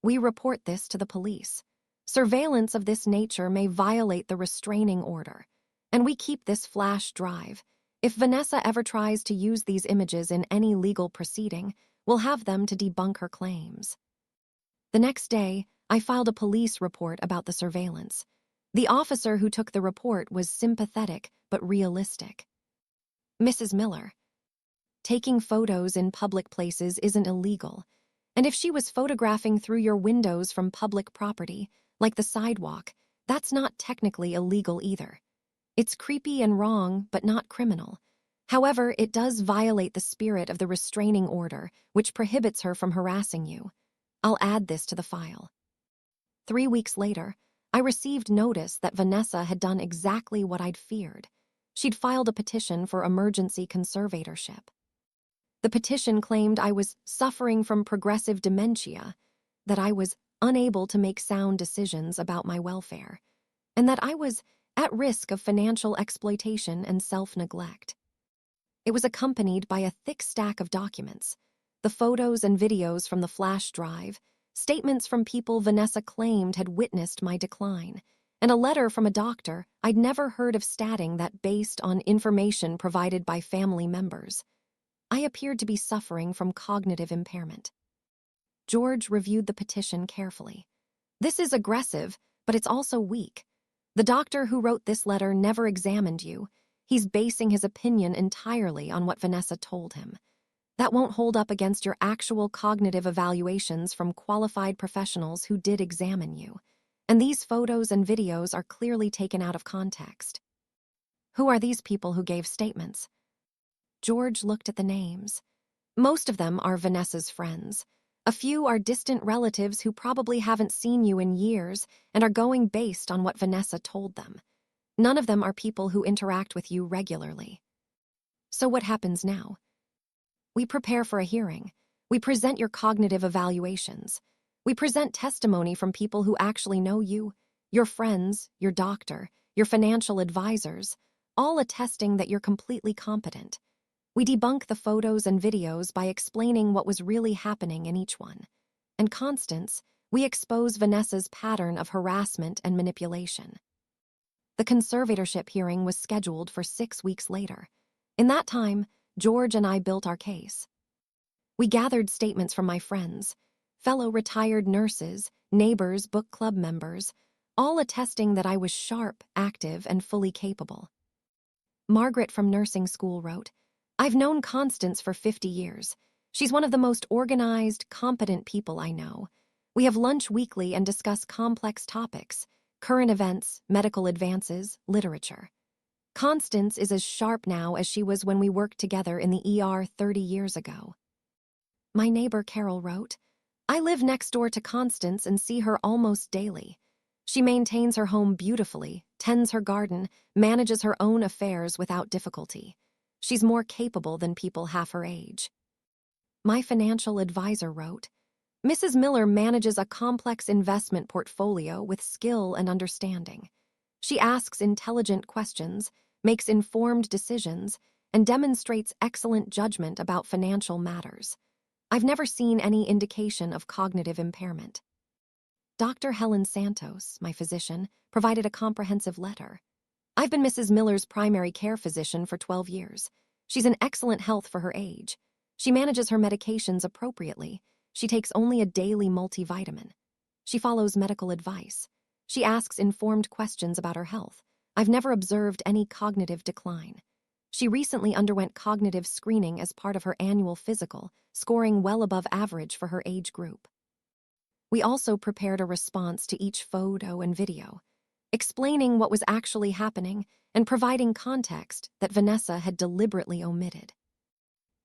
We report this to the police. Surveillance of this nature may violate the restraining order, and we keep this flash drive. If Vanessa ever tries to use these images in any legal proceeding, we'll have them to debunk her claims. The next day, I filed a police report about the surveillance. The officer who took the report was sympathetic but realistic. Mrs. Miller, taking photos in public places isn't illegal, and if she was photographing through your windows from public property, like the sidewalk, that's not technically illegal either. It's creepy and wrong, but not criminal. However, it does violate the spirit of the restraining order, which prohibits her from harassing you. I'll add this to the file. 3 weeks later, I received notice that Vanessa had done exactly what I'd feared. She'd filed a petition for emergency conservatorship. The petition claimed I was suffering from progressive dementia, that I was unable to make sound decisions about my welfare, and that I was at risk of financial exploitation and self-neglect. It was accompanied by a thick stack of documents, the photos and videos from the flash drive, statements from people Vanessa claimed had witnessed my decline, and a letter from a doctor I'd never heard of stating that based on information provided by family members, I appeared to be suffering from cognitive impairment. George reviewed the petition carefully. This is aggressive, but it's also weak. The doctor who wrote this letter never examined you. He's basing his opinion entirely on what Vanessa told him. That won't hold up against your actual cognitive evaluations from qualified professionals who did examine you. And these photos and videos are clearly taken out of context. Who are these people who gave statements? George looked at the names. Most of them are Vanessa's friends. A few are distant relatives who probably haven't seen you in years and are going based on what Vanessa told them. None of them are people who interact with you regularly. So what happens now? We prepare for a hearing. We present your cognitive evaluations. We present testimony from people who actually know you. Your friends, your doctor, your financial advisors, all attesting that you're completely competent. We debunk the photos and videos by explaining what was really happening in each one. And Constance, we expose Vanessa's pattern of harassment and manipulation. The conservatorship hearing was scheduled for 6 weeks later. In that time, George and I built our case. We gathered statements from my friends, fellow retired nurses, neighbors, book club members, all attesting that I was sharp, active, and fully capable. Margaret from nursing school wrote, "I've known Constance for 50 years. She's one of the most organized, competent people I know. We have lunch weekly and discuss complex topics, current events, medical advances, literature. Constance is as sharp now as she was when we worked together in the ER 30 years ago." My neighbor Carol wrote, "I live next door to Constance and see her almost daily. She maintains her home beautifully, tends her garden, manages her own affairs without difficulty. She's more capable than people half her age." My financial advisor wrote, "Mrs. Miller manages a complex investment portfolio with skill and understanding. She asks intelligent questions, makes informed decisions, and demonstrates excellent judgment about financial matters. I've never seen any indication of cognitive impairment." Dr. Helen Santos, my physician, provided a comprehensive letter. "I've been Mrs. Miller's primary care physician for 12 years. She's in excellent health for her age. She manages her medications appropriately. She takes only a daily multivitamin. She follows medical advice. She asks informed questions about her health. I've never observed any cognitive decline. She recently underwent cognitive screening as part of her annual physical, scoring well above average for her age group." We also prepared a response to each photo and video, explaining what was actually happening and providing context that Vanessa had deliberately omitted.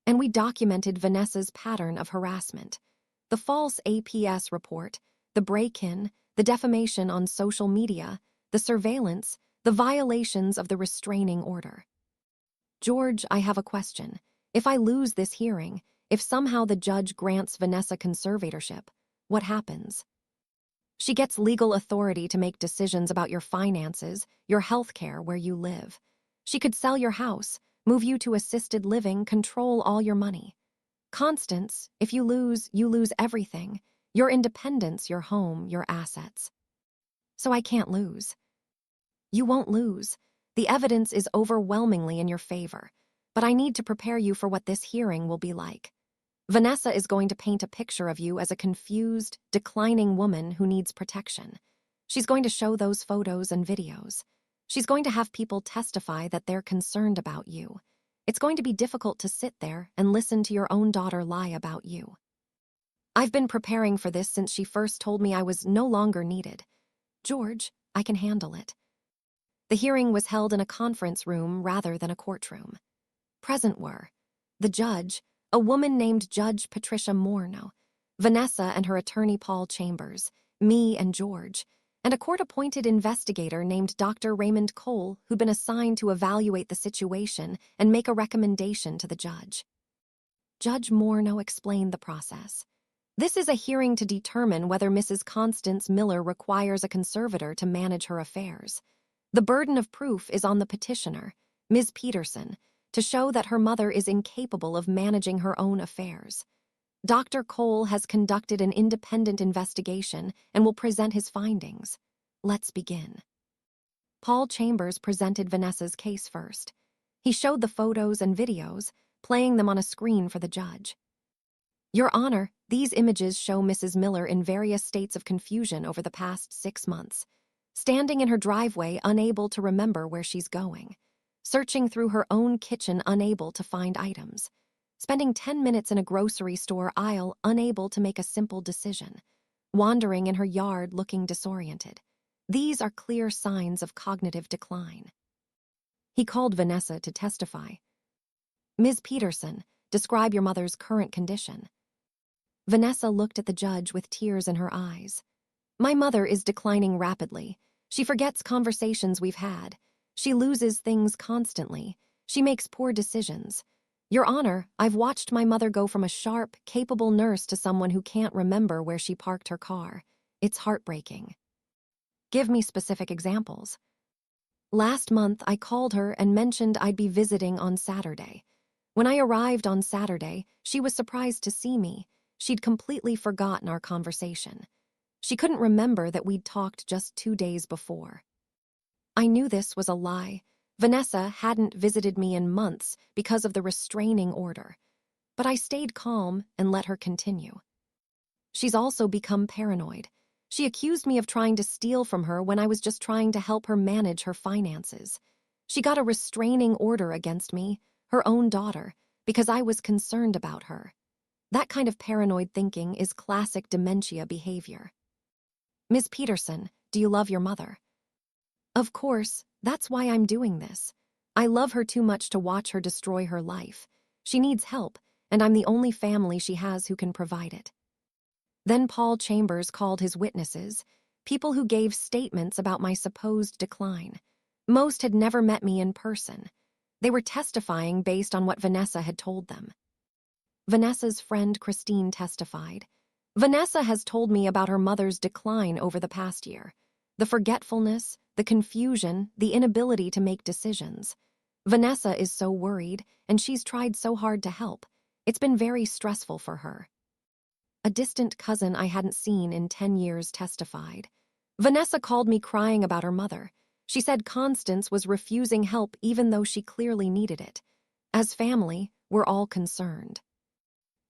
And we documented Vanessa's pattern of harassment, the false APS report, the break-in, the defamation on social media, the surveillance, the violations of the restraining order. "George, I have a question. If I lose this hearing, if somehow the judge grants Vanessa conservatorship, what happens?" "She gets legal authority to make decisions about your finances, your health care, where you live. She could sell your house, move you to assisted living, control all your money. Constance, if you lose everything, your independence, your home, your assets. So I can't lose." "You won't lose. The evidence is overwhelmingly in your favor, but I need to prepare you for what this hearing will be like. Vanessa is going to paint a picture of you as a confused, declining woman who needs protection. She's going to show those photos and videos. She's going to have people testify that they're concerned about you. It's going to be difficult to sit there and listen to your own daughter lie about you. I've been preparing for this since she first told me I was no longer needed. George, I can handle it." The hearing was held in a conference room rather than a courtroom. Present were the judge, a woman named Judge Patricia Morno, Vanessa and her attorney Paul Chambers, me and George, and a court-appointed investigator named Dr. Raymond Cole, who'd been assigned to evaluate the situation and make a recommendation to the judge. Judge Morno explained the process. "This is a hearing to determine whether Mrs. Constance Miller requires a conservator to manage her affairs. The burden of proof is on the petitioner, Ms. Peterson, to show that her mother is incapable of managing her own affairs. Dr. Cole has conducted an independent investigation and will present his findings. Let's begin." Paul Chambers presented Vanessa's case first. He showed the photos and videos, playing them on a screen for the judge. "Your Honor, these images show Mrs. Miller in various states of confusion over the past 6 months. Standing in her driveway, unable to remember where she's going. Searching through her own kitchen, unable to find items. Spending 10 minutes in a grocery store aisle, unable to make a simple decision. Wandering in her yard, looking disoriented. These are clear signs of cognitive decline." He called Vanessa to testify. "Ms. Peterson, describe your mother's current condition." Vanessa looked at the judge with tears in her eyes. "My mother is declining rapidly. She forgets conversations we've had. She loses things constantly. She makes poor decisions. Your Honor, I've watched my mother go from a sharp, capable nurse to someone who can't remember where she parked her car. It's heartbreaking." Give me specific examples. Last month, I called her and mentioned I'd be visiting on Saturday. When I arrived on Saturday, she was surprised to see me. She'd completely forgotten our conversation. She couldn't remember that we'd talked just 2 days before. I knew this was a lie. Vanessa hadn't visited me in months because of the restraining order. But I stayed calm and let her continue. She's also become paranoid. She accused me of trying to steal from her when I was just trying to help her manage her finances. She got a restraining order against me, her own daughter, because I was concerned about her. That kind of paranoid thinking is classic dementia behavior. Ms. Peterson, do you love your mother? Of course, that's why I'm doing this. I love her too much to watch her destroy her life. She needs help, and I'm the only family she has who can provide it. Then Paul Chambers called his witnesses, people who gave statements about my supposed decline. Most had never met me in person. They were testifying based on what Vanessa had told them. Vanessa's friend Christine testified. Vanessa has told me about her mother's decline over the past year. The forgetfulness, the confusion, the inability to make decisions. Vanessa is so worried, and she's tried so hard to help. It's been very stressful for her. A distant cousin I hadn't seen in 10 years testified. Vanessa called me crying about her mother. She said Constance was refusing help even though she clearly needed it. As family, we're all concerned.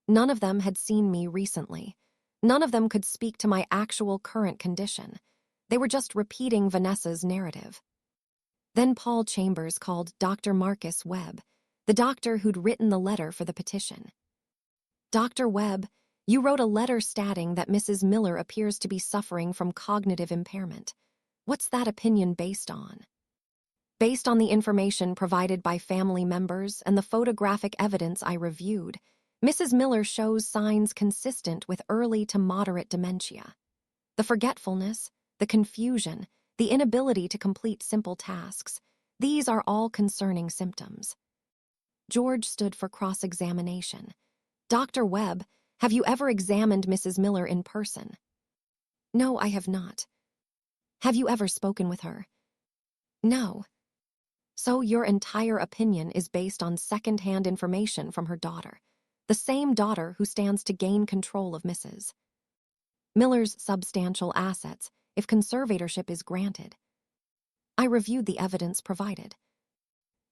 None of them had seen me recently. None of them could speak to my actual current condition. They were just repeating Vanessa's narrative. Then Paul Chambers called Dr. Marcus Webb, the doctor who'd written the letter for the petition. Dr. Webb, you wrote a letter stating that Mrs. Miller appears to be suffering from cognitive impairment. What's that opinion based on? Based on the information provided by family members and the photographic evidence I reviewed, Mrs. Miller shows signs consistent with early to moderate dementia. The forgetfulness, the confusion, the inability to complete simple tasks, these are all concerning symptoms. George stood for cross-examination. Dr. Webb, have you ever examined Mrs. Miller in person? No, I have not. Have you ever spoken with her? No. So your entire opinion is based on second-hand information from her daughter, the same daughter who stands to gain control of Mrs. Miller's substantial assets if conservatorship is granted. I reviewed the evidence provided.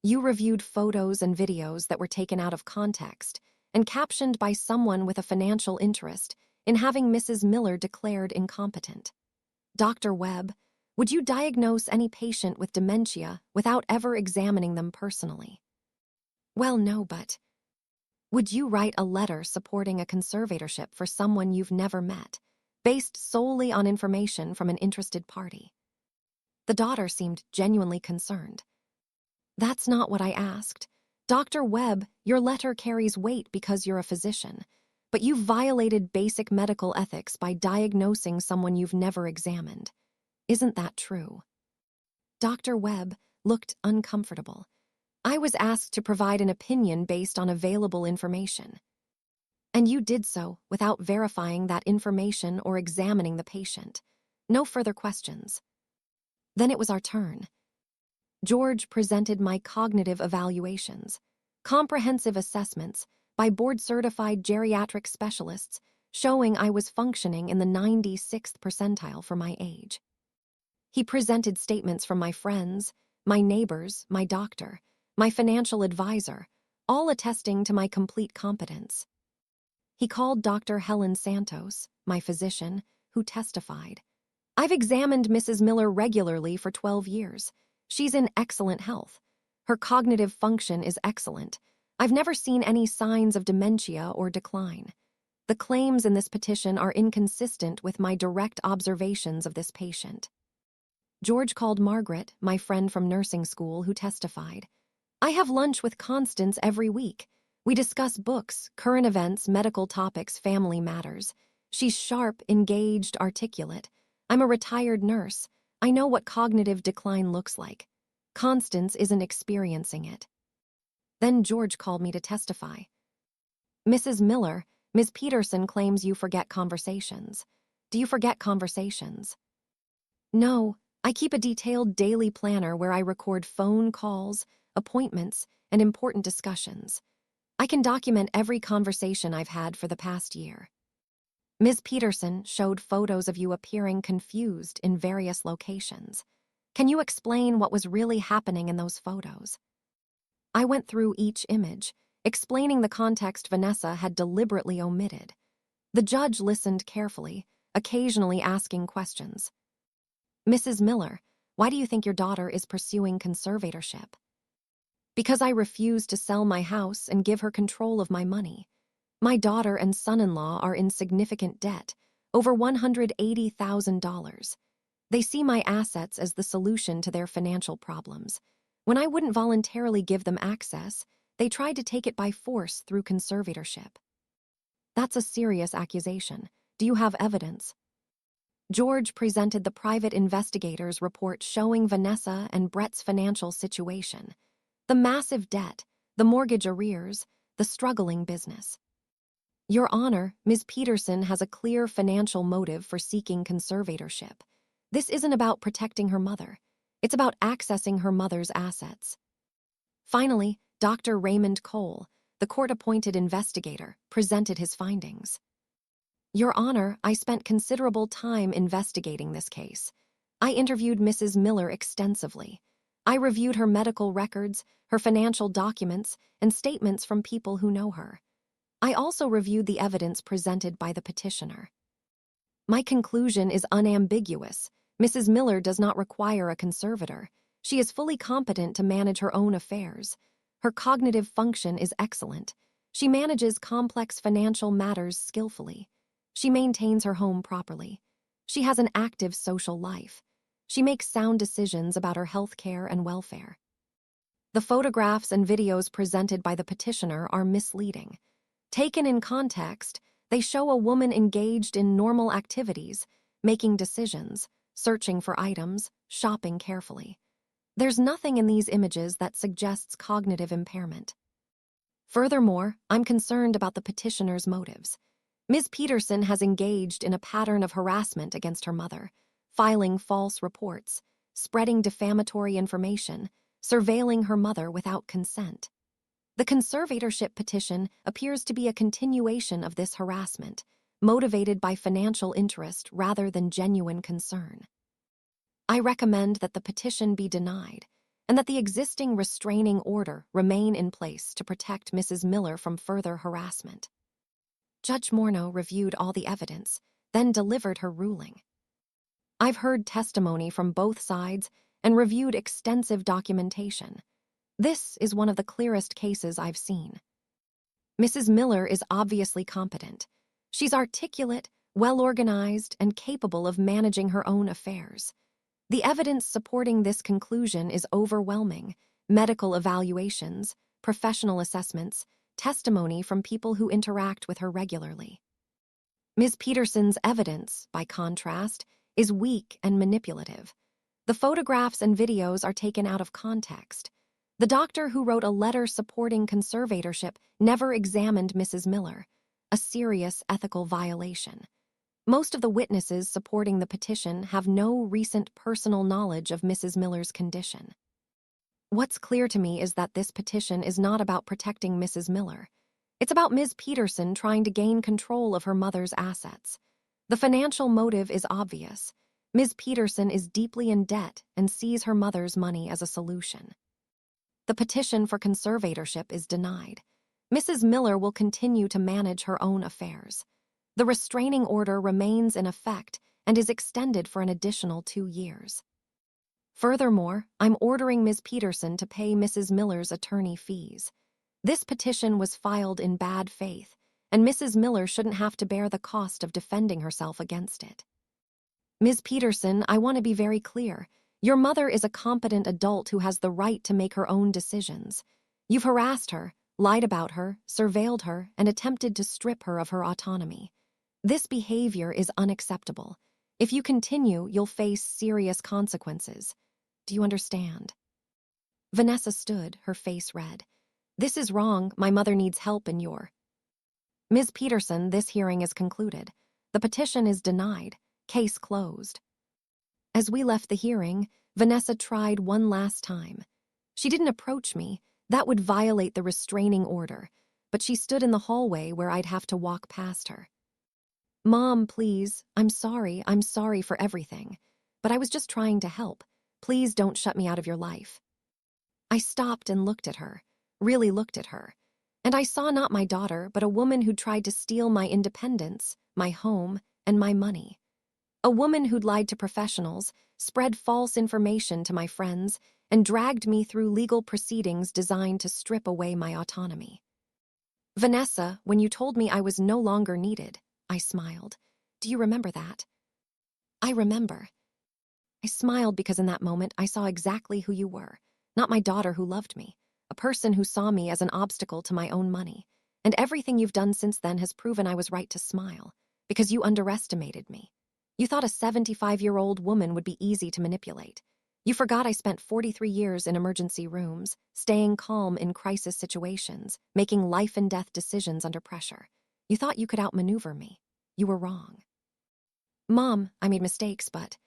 You reviewed photos and videos that were taken out of context and captioned by someone with a financial interest in having Mrs. Miller declared incompetent. Dr. Webb, would you diagnose any patient with dementia without ever examining them personally? Well, no, but would you write a letter supporting a conservatorship for someone you've never met, based solely on information from an interested party? The daughter seemed genuinely concerned. That's not what I asked. Dr. Webb, your letter carries weight because you're a physician, but you've violated basic medical ethics by diagnosing someone you've never examined. Isn't that true? Dr. Webb looked uncomfortable. I was asked to provide an opinion based on available information. And you did so without verifying that information or examining the patient. No further questions. Then it was our turn. George presented my cognitive evaluations, comprehensive assessments by board-certified geriatric specialists showing I was functioning in the 96th percentile for my age. He presented statements from my friends, my neighbors, my doctor, my financial advisor, all attesting to my complete competence. He called Dr. Helen Santos, my physician, who testified. I've examined Mrs. Miller regularly for 12 years. She's in excellent health. Her cognitive function is excellent. I've never seen any signs of dementia or decline. The claims in this petition are inconsistent with my direct observations of this patient. George called Margaret, my friend from nursing school, who testified. I have lunch with Constance every week. We discuss books, current events, medical topics, family matters. She's sharp, engaged, articulate. I'm a retired nurse. I know what cognitive decline looks like. Constance isn't experiencing it. Then George called me to testify. Mrs. Miller, Ms. Peterson claims you forget conversations. Do you forget conversations? No, I keep a detailed daily planner where I record phone calls, appointments, and important discussions. I can document every conversation I've had for the past year. Ms. Peterson showed photos of you appearing confused in various locations. Can you explain what was really happening in those photos? I went through each image, explaining the context Vanessa had deliberately omitted. The judge listened carefully, occasionally asking questions. Mrs. Miller, why do you think your daughter is pursuing conservatorship? Because I refuse to sell my house and give her control of my money. My daughter and son-in-law are in significant debt, over $180,000. They see my assets as the solution to their financial problems. When I wouldn't voluntarily give them access, they tried to take it by force through conservatorship. That's a serious accusation. Do you have evidence? George presented the private investigator's report showing Vanessa and Brett's financial situation. The massive debt, the mortgage arrears, the struggling business. Your Honor, Ms. Peterson has a clear financial motive for seeking conservatorship. This isn't about protecting her mother. It's about accessing her mother's assets. Finally, Dr. Raymond Cole, the court-appointed investigator, presented his findings. Your Honor, I spent considerable time investigating this case. I interviewed Mrs. Miller extensively. I reviewed her medical records, her financial documents, and statements from people who know her. I also reviewed the evidence presented by the petitioner. My conclusion is unambiguous. Mrs. Miller does not require a conservator. She is fully competent to manage her own affairs. Her cognitive function is excellent. She manages complex financial matters skillfully. She maintains her home properly. She has an active social life. She makes sound decisions about her health care and welfare. The photographs and videos presented by the petitioner are misleading. Taken in context, they show a woman engaged in normal activities, making decisions, searching for items, shopping carefully. There's nothing in these images that suggests cognitive impairment. Furthermore, I'm concerned about the petitioner's motives. Ms. Peterson has engaged in a pattern of harassment against her mother, filing false reports, spreading defamatory information, surveilling her mother without consent. The conservatorship petition appears to be a continuation of this harassment, motivated by financial interest rather than genuine concern. I recommend that the petition be denied and that the existing restraining order remain in place to protect Mrs. Miller from further harassment. Judge Morneau reviewed all the evidence, then delivered her ruling. I've heard testimony from both sides and reviewed extensive documentation. This is one of the clearest cases I've seen. Mrs. Miller is obviously competent. She's articulate, well-organized, and capable of managing her own affairs. The evidence supporting this conclusion is overwhelming: medical evaluations, professional assessments, testimony from people who interact with her regularly. Ms. Peterson's evidence, by contrast, is weak and manipulative. The photographs and videos are taken out of context. The doctor who wrote a letter supporting conservatorship never examined Mrs. Miller, a serious ethical violation. Most of the witnesses supporting the petition have no recent personal knowledge of Mrs. Miller's condition. What's clear to me is that this petition is not about protecting Mrs. Miller. It's about Ms. Peterson trying to gain control of her mother's assets. The financial motive is obvious. Ms. Peterson is deeply in debt and sees her mother's money as a solution. The petition for conservatorship is denied. Mrs. Miller will continue to manage her own affairs. The restraining order remains in effect and is extended for an additional 2 years. Furthermore, I'm ordering Ms. Peterson to pay Mrs. Miller's attorney fees. This petition was filed in bad faith, and Mrs. Miller shouldn't have to bear the cost of defending herself against it. Ms. Peterson, I want to be very clear. Your mother is a competent adult who has the right to make her own decisions. You've harassed her, lied about her, surveilled her, and attempted to strip her of her autonomy. This behavior is unacceptable. If you continue, you'll face serious consequences. Do you understand? Vanessa stood, her face red. This is wrong. My mother needs help in your... Ms. Peterson, this hearing is concluded. The petition is denied. Case closed. As we left the hearing, Vanessa tried one last time. She didn't approach me. That would violate the restraining order, but she stood in the hallway where I'd have to walk past her. "Mom, please, I'm sorry for everything. But I was just trying to help. Please don't shut me out of your life." I stopped and looked at her, really looked at her. And I saw not my daughter, but a woman who'd tried to steal my independence, my home, and my money. A woman who'd lied to professionals, spread false information to my friends, and dragged me through legal proceedings designed to strip away my autonomy. "Vanessa, when you told me I was no longer needed," I smiled. "Do you remember that?" "I remember." I smiled because in that moment I saw exactly who you were, not my daughter who loved me, a person who saw me as an obstacle to my own money. And everything you've done since then has proven I was right to smile, because you underestimated me. You thought a 75-year-old woman would be easy to manipulate. You forgot I spent 43 years in emergency rooms, staying calm in crisis situations, making life-and-death decisions under pressure. You thought you could outmaneuver me. You were wrong. "Mom, I made mistakes, but..."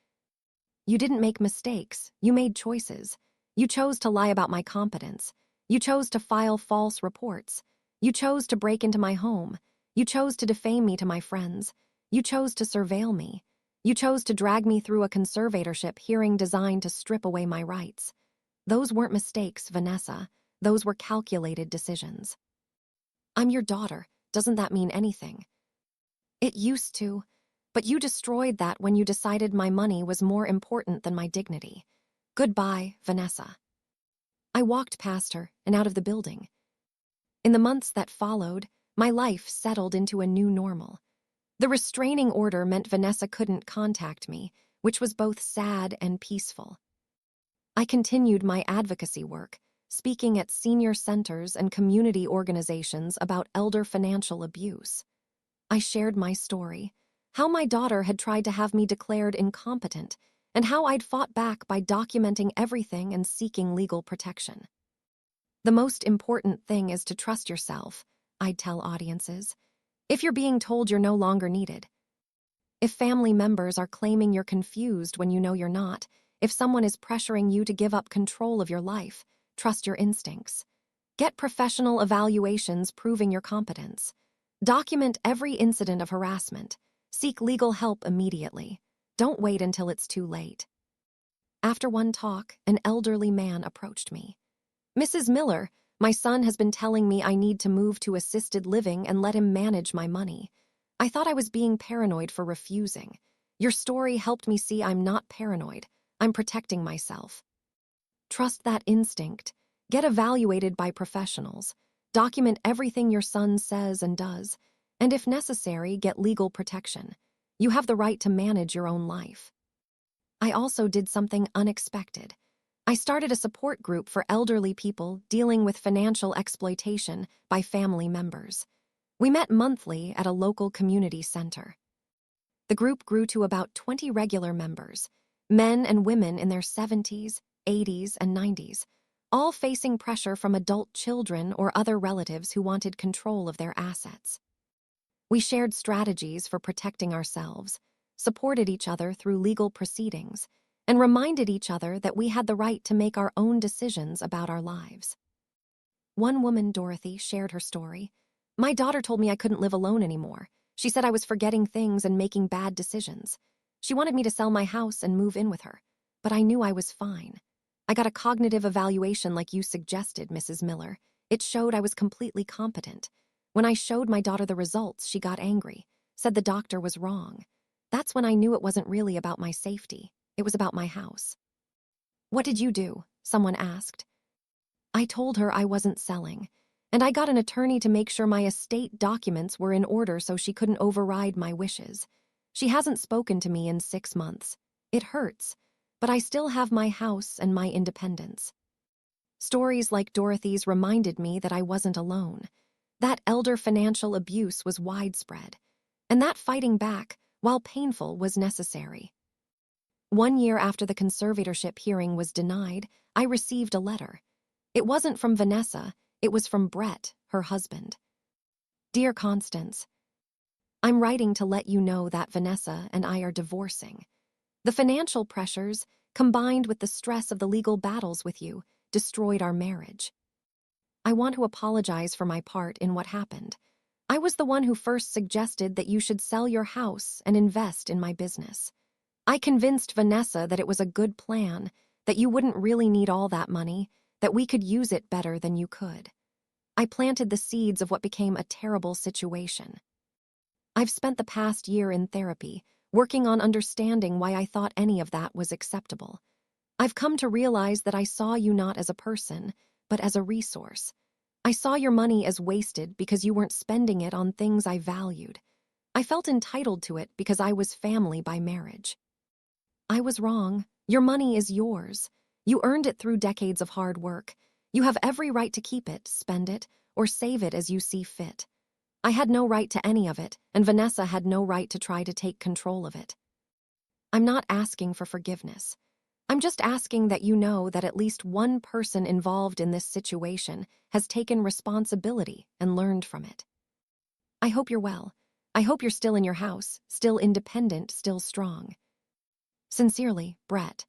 "You didn't make mistakes. You made choices. You chose to lie about my competence. You chose to file false reports. You chose to break into my home. You chose to defame me to my friends. You chose to surveil me. You chose to drag me through a conservatorship hearing designed to strip away my rights. Those weren't mistakes, Vanessa. Those were calculated decisions." "I'm your daughter. Doesn't that mean anything?" "It used to. But you destroyed that when you decided my money was more important than my dignity. Goodbye, Vanessa." I walked past her and out of the building. In the months that followed, my life settled into a new normal. The restraining order meant Vanessa couldn't contact me, which was both sad and peaceful. I continued my advocacy work, speaking at senior centers and community organizations about elder financial abuse. I shared my story, how my daughter had tried to have me declared incompetent, and how I'd fought back by documenting everything and seeking legal protection. "The most important thing is to trust yourself," I'd tell audiences. "If you're being told you're no longer needed, if family members are claiming you're confused when you know you're not, if someone is pressuring you to give up control of your life, trust your instincts. Get professional evaluations proving your competence. Document every incident of harassment. Seek legal help immediately. Don't wait until it's too late." After one talk, an elderly man approached me. "Mrs. Miller, my son has been telling me I need to move to assisted living and let him manage my money. I thought I was being paranoid for refusing. Your story helped me see I'm not paranoid. I'm protecting myself." Trust that instinct. Get evaluated by professionals. Document everything your son says and does. And if necessary, get legal protection. You have the right to manage your own life. I also did something unexpected. I started a support group for elderly people dealing with financial exploitation by family members. We met monthly at a local community center. The group grew to about 20 regular members, men and women in their 70s, 80s, and 90s, all facing pressure from adult children or other relatives who wanted control of their assets. We shared strategies for protecting ourselves, supported each other through legal proceedings, and reminded each other that we had the right to make our own decisions about our lives. One woman, Dorothy, shared her story. "My daughter told me I couldn't live alone anymore. She said I was forgetting things and making bad decisions. She wanted me to sell my house and move in with her, but I knew I was fine. I got a cognitive evaluation like you suggested, Mrs. Miller. It showed I was completely competent. When I showed my daughter the results, she got angry, said the doctor was wrong. That's when I knew it wasn't really about my safety. It was about my house." "What did you do?" someone asked. I told her I wasn't selling, and I got an attorney to make sure my estate documents were in order so she couldn't override my wishes. She hasn't spoken to me in 6 months. It hurts, but I still have my house and my independence. Stories like Dorothy's reminded me that I wasn't alone. That elder financial abuse was widespread, and that fighting back, while painful, was necessary. 1 year after the conservatorship hearing was denied, I received a letter. It wasn't from Vanessa, it was from Brett, her husband. "Dear Constance, I'm writing to let you know that Vanessa and I are divorcing. The financial pressures, combined with the stress of the legal battles with you, destroyed our marriage. I want to apologize for my part in what happened. I was the one who first suggested that you should sell your house and invest in my business. I convinced Vanessa that it was a good plan, that you wouldn't really need all that money, that we could use it better than you could. I planted the seeds of what became a terrible situation. I've spent the past year in therapy, working on understanding why I thought any of that was acceptable. I've come to realize that I saw you not as a person, but as a resource. I saw your money as wasted because you weren't spending it on things I valued. I felt entitled to it because I was family by marriage. I was wrong. Your money is yours. You earned it through decades of hard work. You have every right to keep it, spend it, or save it as you see fit. I had no right to any of it, and Vanessa had no right to try to take control of it. I'm not asking for forgiveness. I'm just asking that you know that at least one person involved in this situation has taken responsibility and learned from it. I hope you're well. I hope you're still in your house, still independent, still strong. Sincerely, Brett.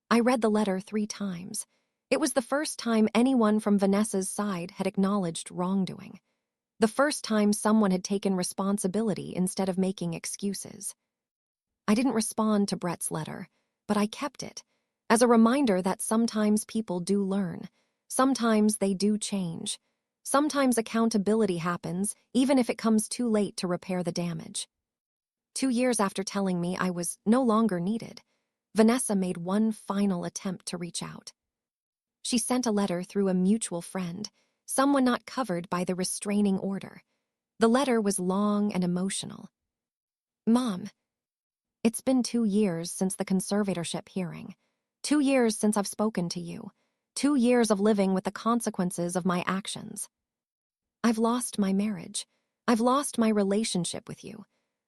I read the letter 3 times. It was the first time anyone from Vanessa's side had acknowledged wrongdoing. The first time someone had taken responsibility instead of making excuses. I didn't respond to Brett's letter, but I kept it, as a reminder that sometimes people do learn. Sometimes they do change. Sometimes accountability happens, even if it comes too late to repair the damage. 2 years after telling me I was no longer needed, Vanessa made one final attempt to reach out. She sent a letter through a mutual friend, someone not covered by the restraining order. The letter was long and emotional. Mom, it's been 2 years since the conservatorship hearing. 2 years since I've spoken to you. 2 years of living with the consequences of my actions. I've lost my marriage. I've lost my relationship with you.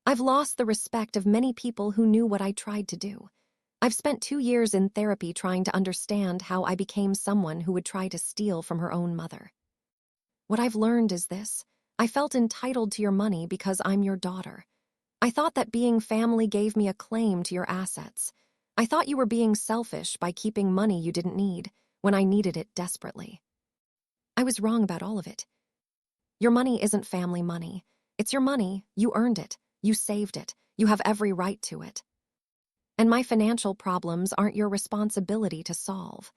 I've lost the respect of many people who knew what I tried to do. I've spent 2 years in therapy trying to understand how I became someone who would try to steal from her own mother. What I've learned is this: I felt entitled to your money because I'm your daughter. I thought that being family gave me a claim to your assets. I thought you were being selfish by keeping money you didn't need when I needed it desperately. I was wrong about all of it. Your money isn't family money. It's your money. You earned it. You saved it. You have every right to it. And my financial problems aren't your responsibility to solve.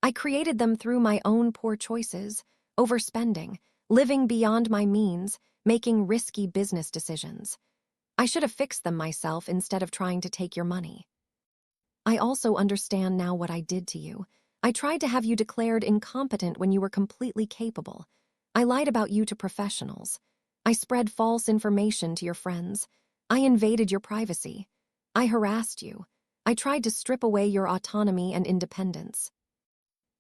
I created them through my own poor choices, overspending, living beyond my means, making risky business decisions. I should have fixed them myself instead of trying to take your money. I also understand now what I did to you. I tried to have you declared incompetent when you were completely capable. I lied about you to professionals. I spread false information to your friends. I invaded your privacy. I harassed you. I tried to strip away your autonomy and independence.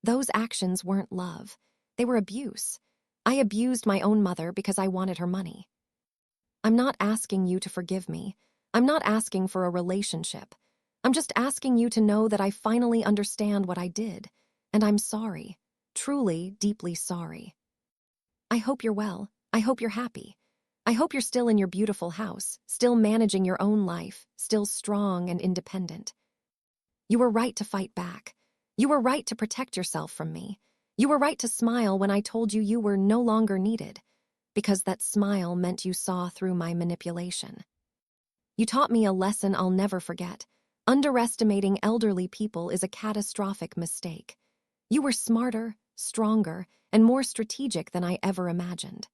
Those actions weren't love. They were abuse. I abused my own mother because I wanted her money. I'm not asking you to forgive me. I'm not asking for a relationship. I'm just asking you to know that I finally understand what I did, and I'm sorry, truly, deeply sorry. I hope you're well. I hope you're happy. I hope you're still in your beautiful house, still managing your own life, still strong and independent. You were right to fight back. You were right to protect yourself from me. You were right to smile when I told you you were no longer needed, because that smile meant you saw through my manipulation. You taught me a lesson I'll never forget. Underestimating elderly people is a catastrophic mistake. You were smarter, stronger, and more strategic than I ever imagined.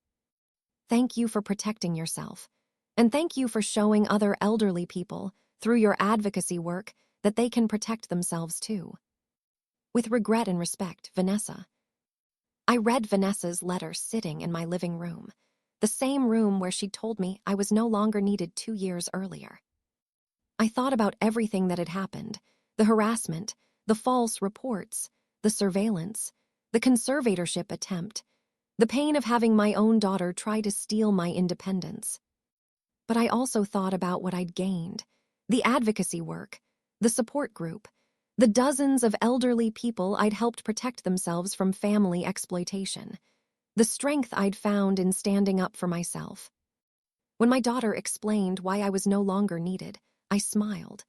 Thank you for protecting yourself. And thank you for showing other elderly people, through your advocacy work, that they can protect themselves too. With regret and respect, Vanessa. I read Vanessa's letter sitting in my living room, the same room where she'd told me I was no longer needed 2 years earlier. I thought about everything that had happened, the harassment, the false reports, the surveillance, the conservatorship attempt, the pain of having my own daughter try to steal my independence. But I also thought about what I'd gained, the advocacy work, the support group, the dozens of elderly people I'd helped protect themselves from family exploitation, the strength I'd found in standing up for myself. When my daughter explained why I was no longer needed, I smiled.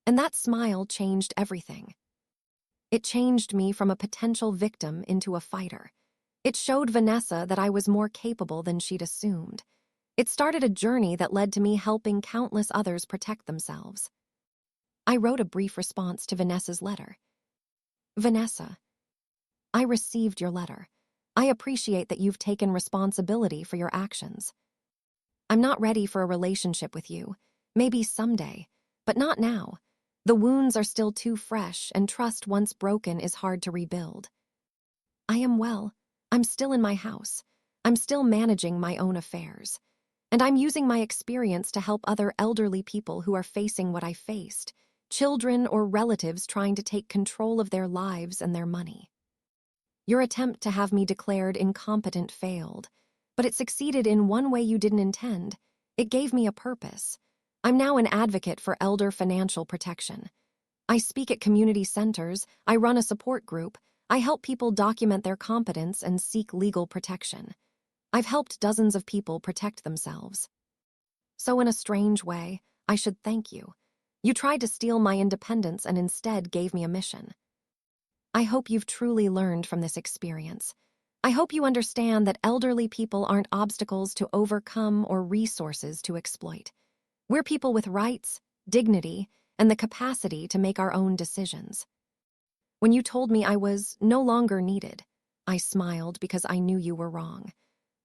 And that smile changed everything. It changed me from a potential victim into a fighter. It showed Vanessa that I was more capable than she'd assumed. It started a journey that led to me helping countless others protect themselves. I wrote a brief response to Vanessa's letter. Vanessa, I received your letter. I appreciate that you've taken responsibility for your actions. I'm not ready for a relationship with you. Maybe someday, but not now. The wounds are still too fresh, and trust once broken is hard to rebuild. I am well. I'm still in my house. I'm still managing my own affairs. And I'm using my experience to help other elderly people who are facing what I faced, children or relatives trying to take control of their lives and their money. Your attempt to have me declared incompetent failed, but it succeeded in one way you didn't intend. It gave me a purpose. I'm now an advocate for elder financial protection. I speak at community centers, I run a support group, I help people document their competence and seek legal protection. I've helped dozens of people protect themselves. So in a strange way, I should thank you. You tried to steal my independence and instead gave me a mission. I hope you've truly learned from this experience. I hope you understand that elderly people aren't obstacles to overcome or resources to exploit. We're people with rights, dignity, and the capacity to make our own decisions. When you told me I was no longer needed, I smiled because I knew you were wrong.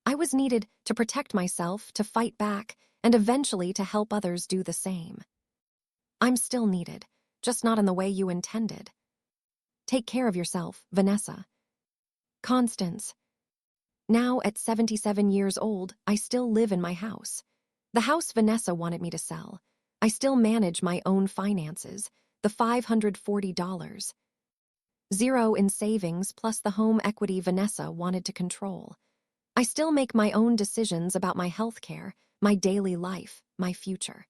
I was needed to protect myself, to fight back, and eventually to help others do the same. I'm still needed, just not in the way you intended. Take care of yourself, Vanessa. Constance. Now, at 77 years old, I still live in my house. The house Vanessa wanted me to sell. I still manage my own finances, the $540. Zero in savings plus the home equity Vanessa wanted to control. I still make my own decisions about my health care, my daily life, my future.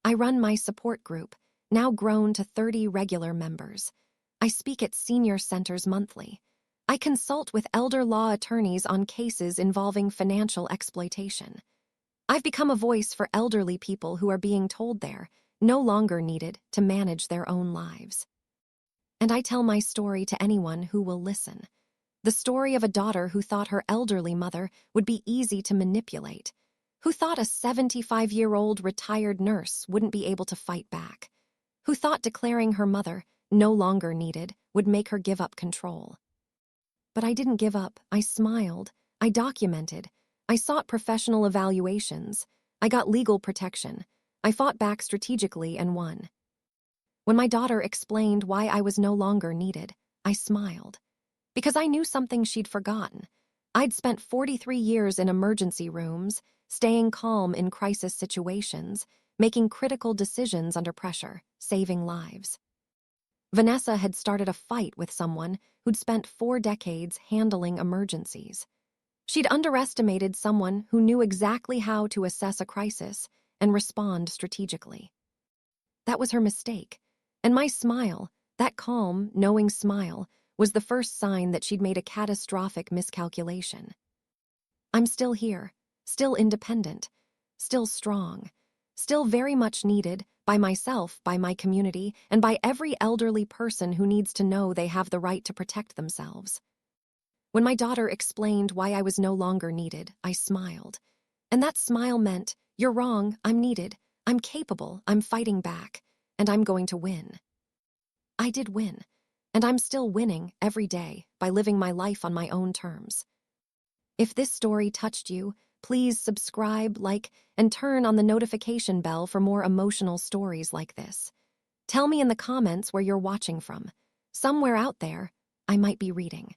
I run my support group, now grown to 30 regular members. I speak at senior centers monthly. I consult with elder law attorneys on cases involving financial exploitation. I've become a voice for elderly people who are being told they're no longer needed to manage their own lives. And I tell my story to anyone who will listen. The story of a daughter who thought her elderly mother would be easy to manipulate, who thought a 75-year-old retired nurse wouldn't be able to fight back, who thought declaring her mother no longer needed would make her give up control. But I didn't give up. I smiled. I documented. I sought professional evaluations. I got legal protection. I fought back strategically and won. When my daughter explained why I was no longer needed, I smiled. Because I knew something she'd forgotten. I'd spent 43 years in emergency rooms, staying calm in crisis situations, making critical decisions under pressure, saving lives. Vanessa had started a fight with someone who'd spent 4 decades handling emergencies. She'd underestimated someone who knew exactly how to assess a crisis and respond strategically. That was her mistake, and my smile, that calm, knowing smile, was the first sign that she'd made a catastrophic miscalculation. I'm still here, still independent, still strong, still very much needed by myself, by my community, and by every elderly person who needs to know they have the right to protect themselves. When my daughter explained why I was no longer needed, I smiled. And that smile meant, you're wrong, I'm needed, I'm capable, I'm fighting back, and I'm going to win. I did win, and I'm still winning every day by living my life on my own terms. If this story touched you, please subscribe, like, and turn on the notification bell for more emotional stories like this. Tell me in the comments where you're watching from. Somewhere out there, I might be reading.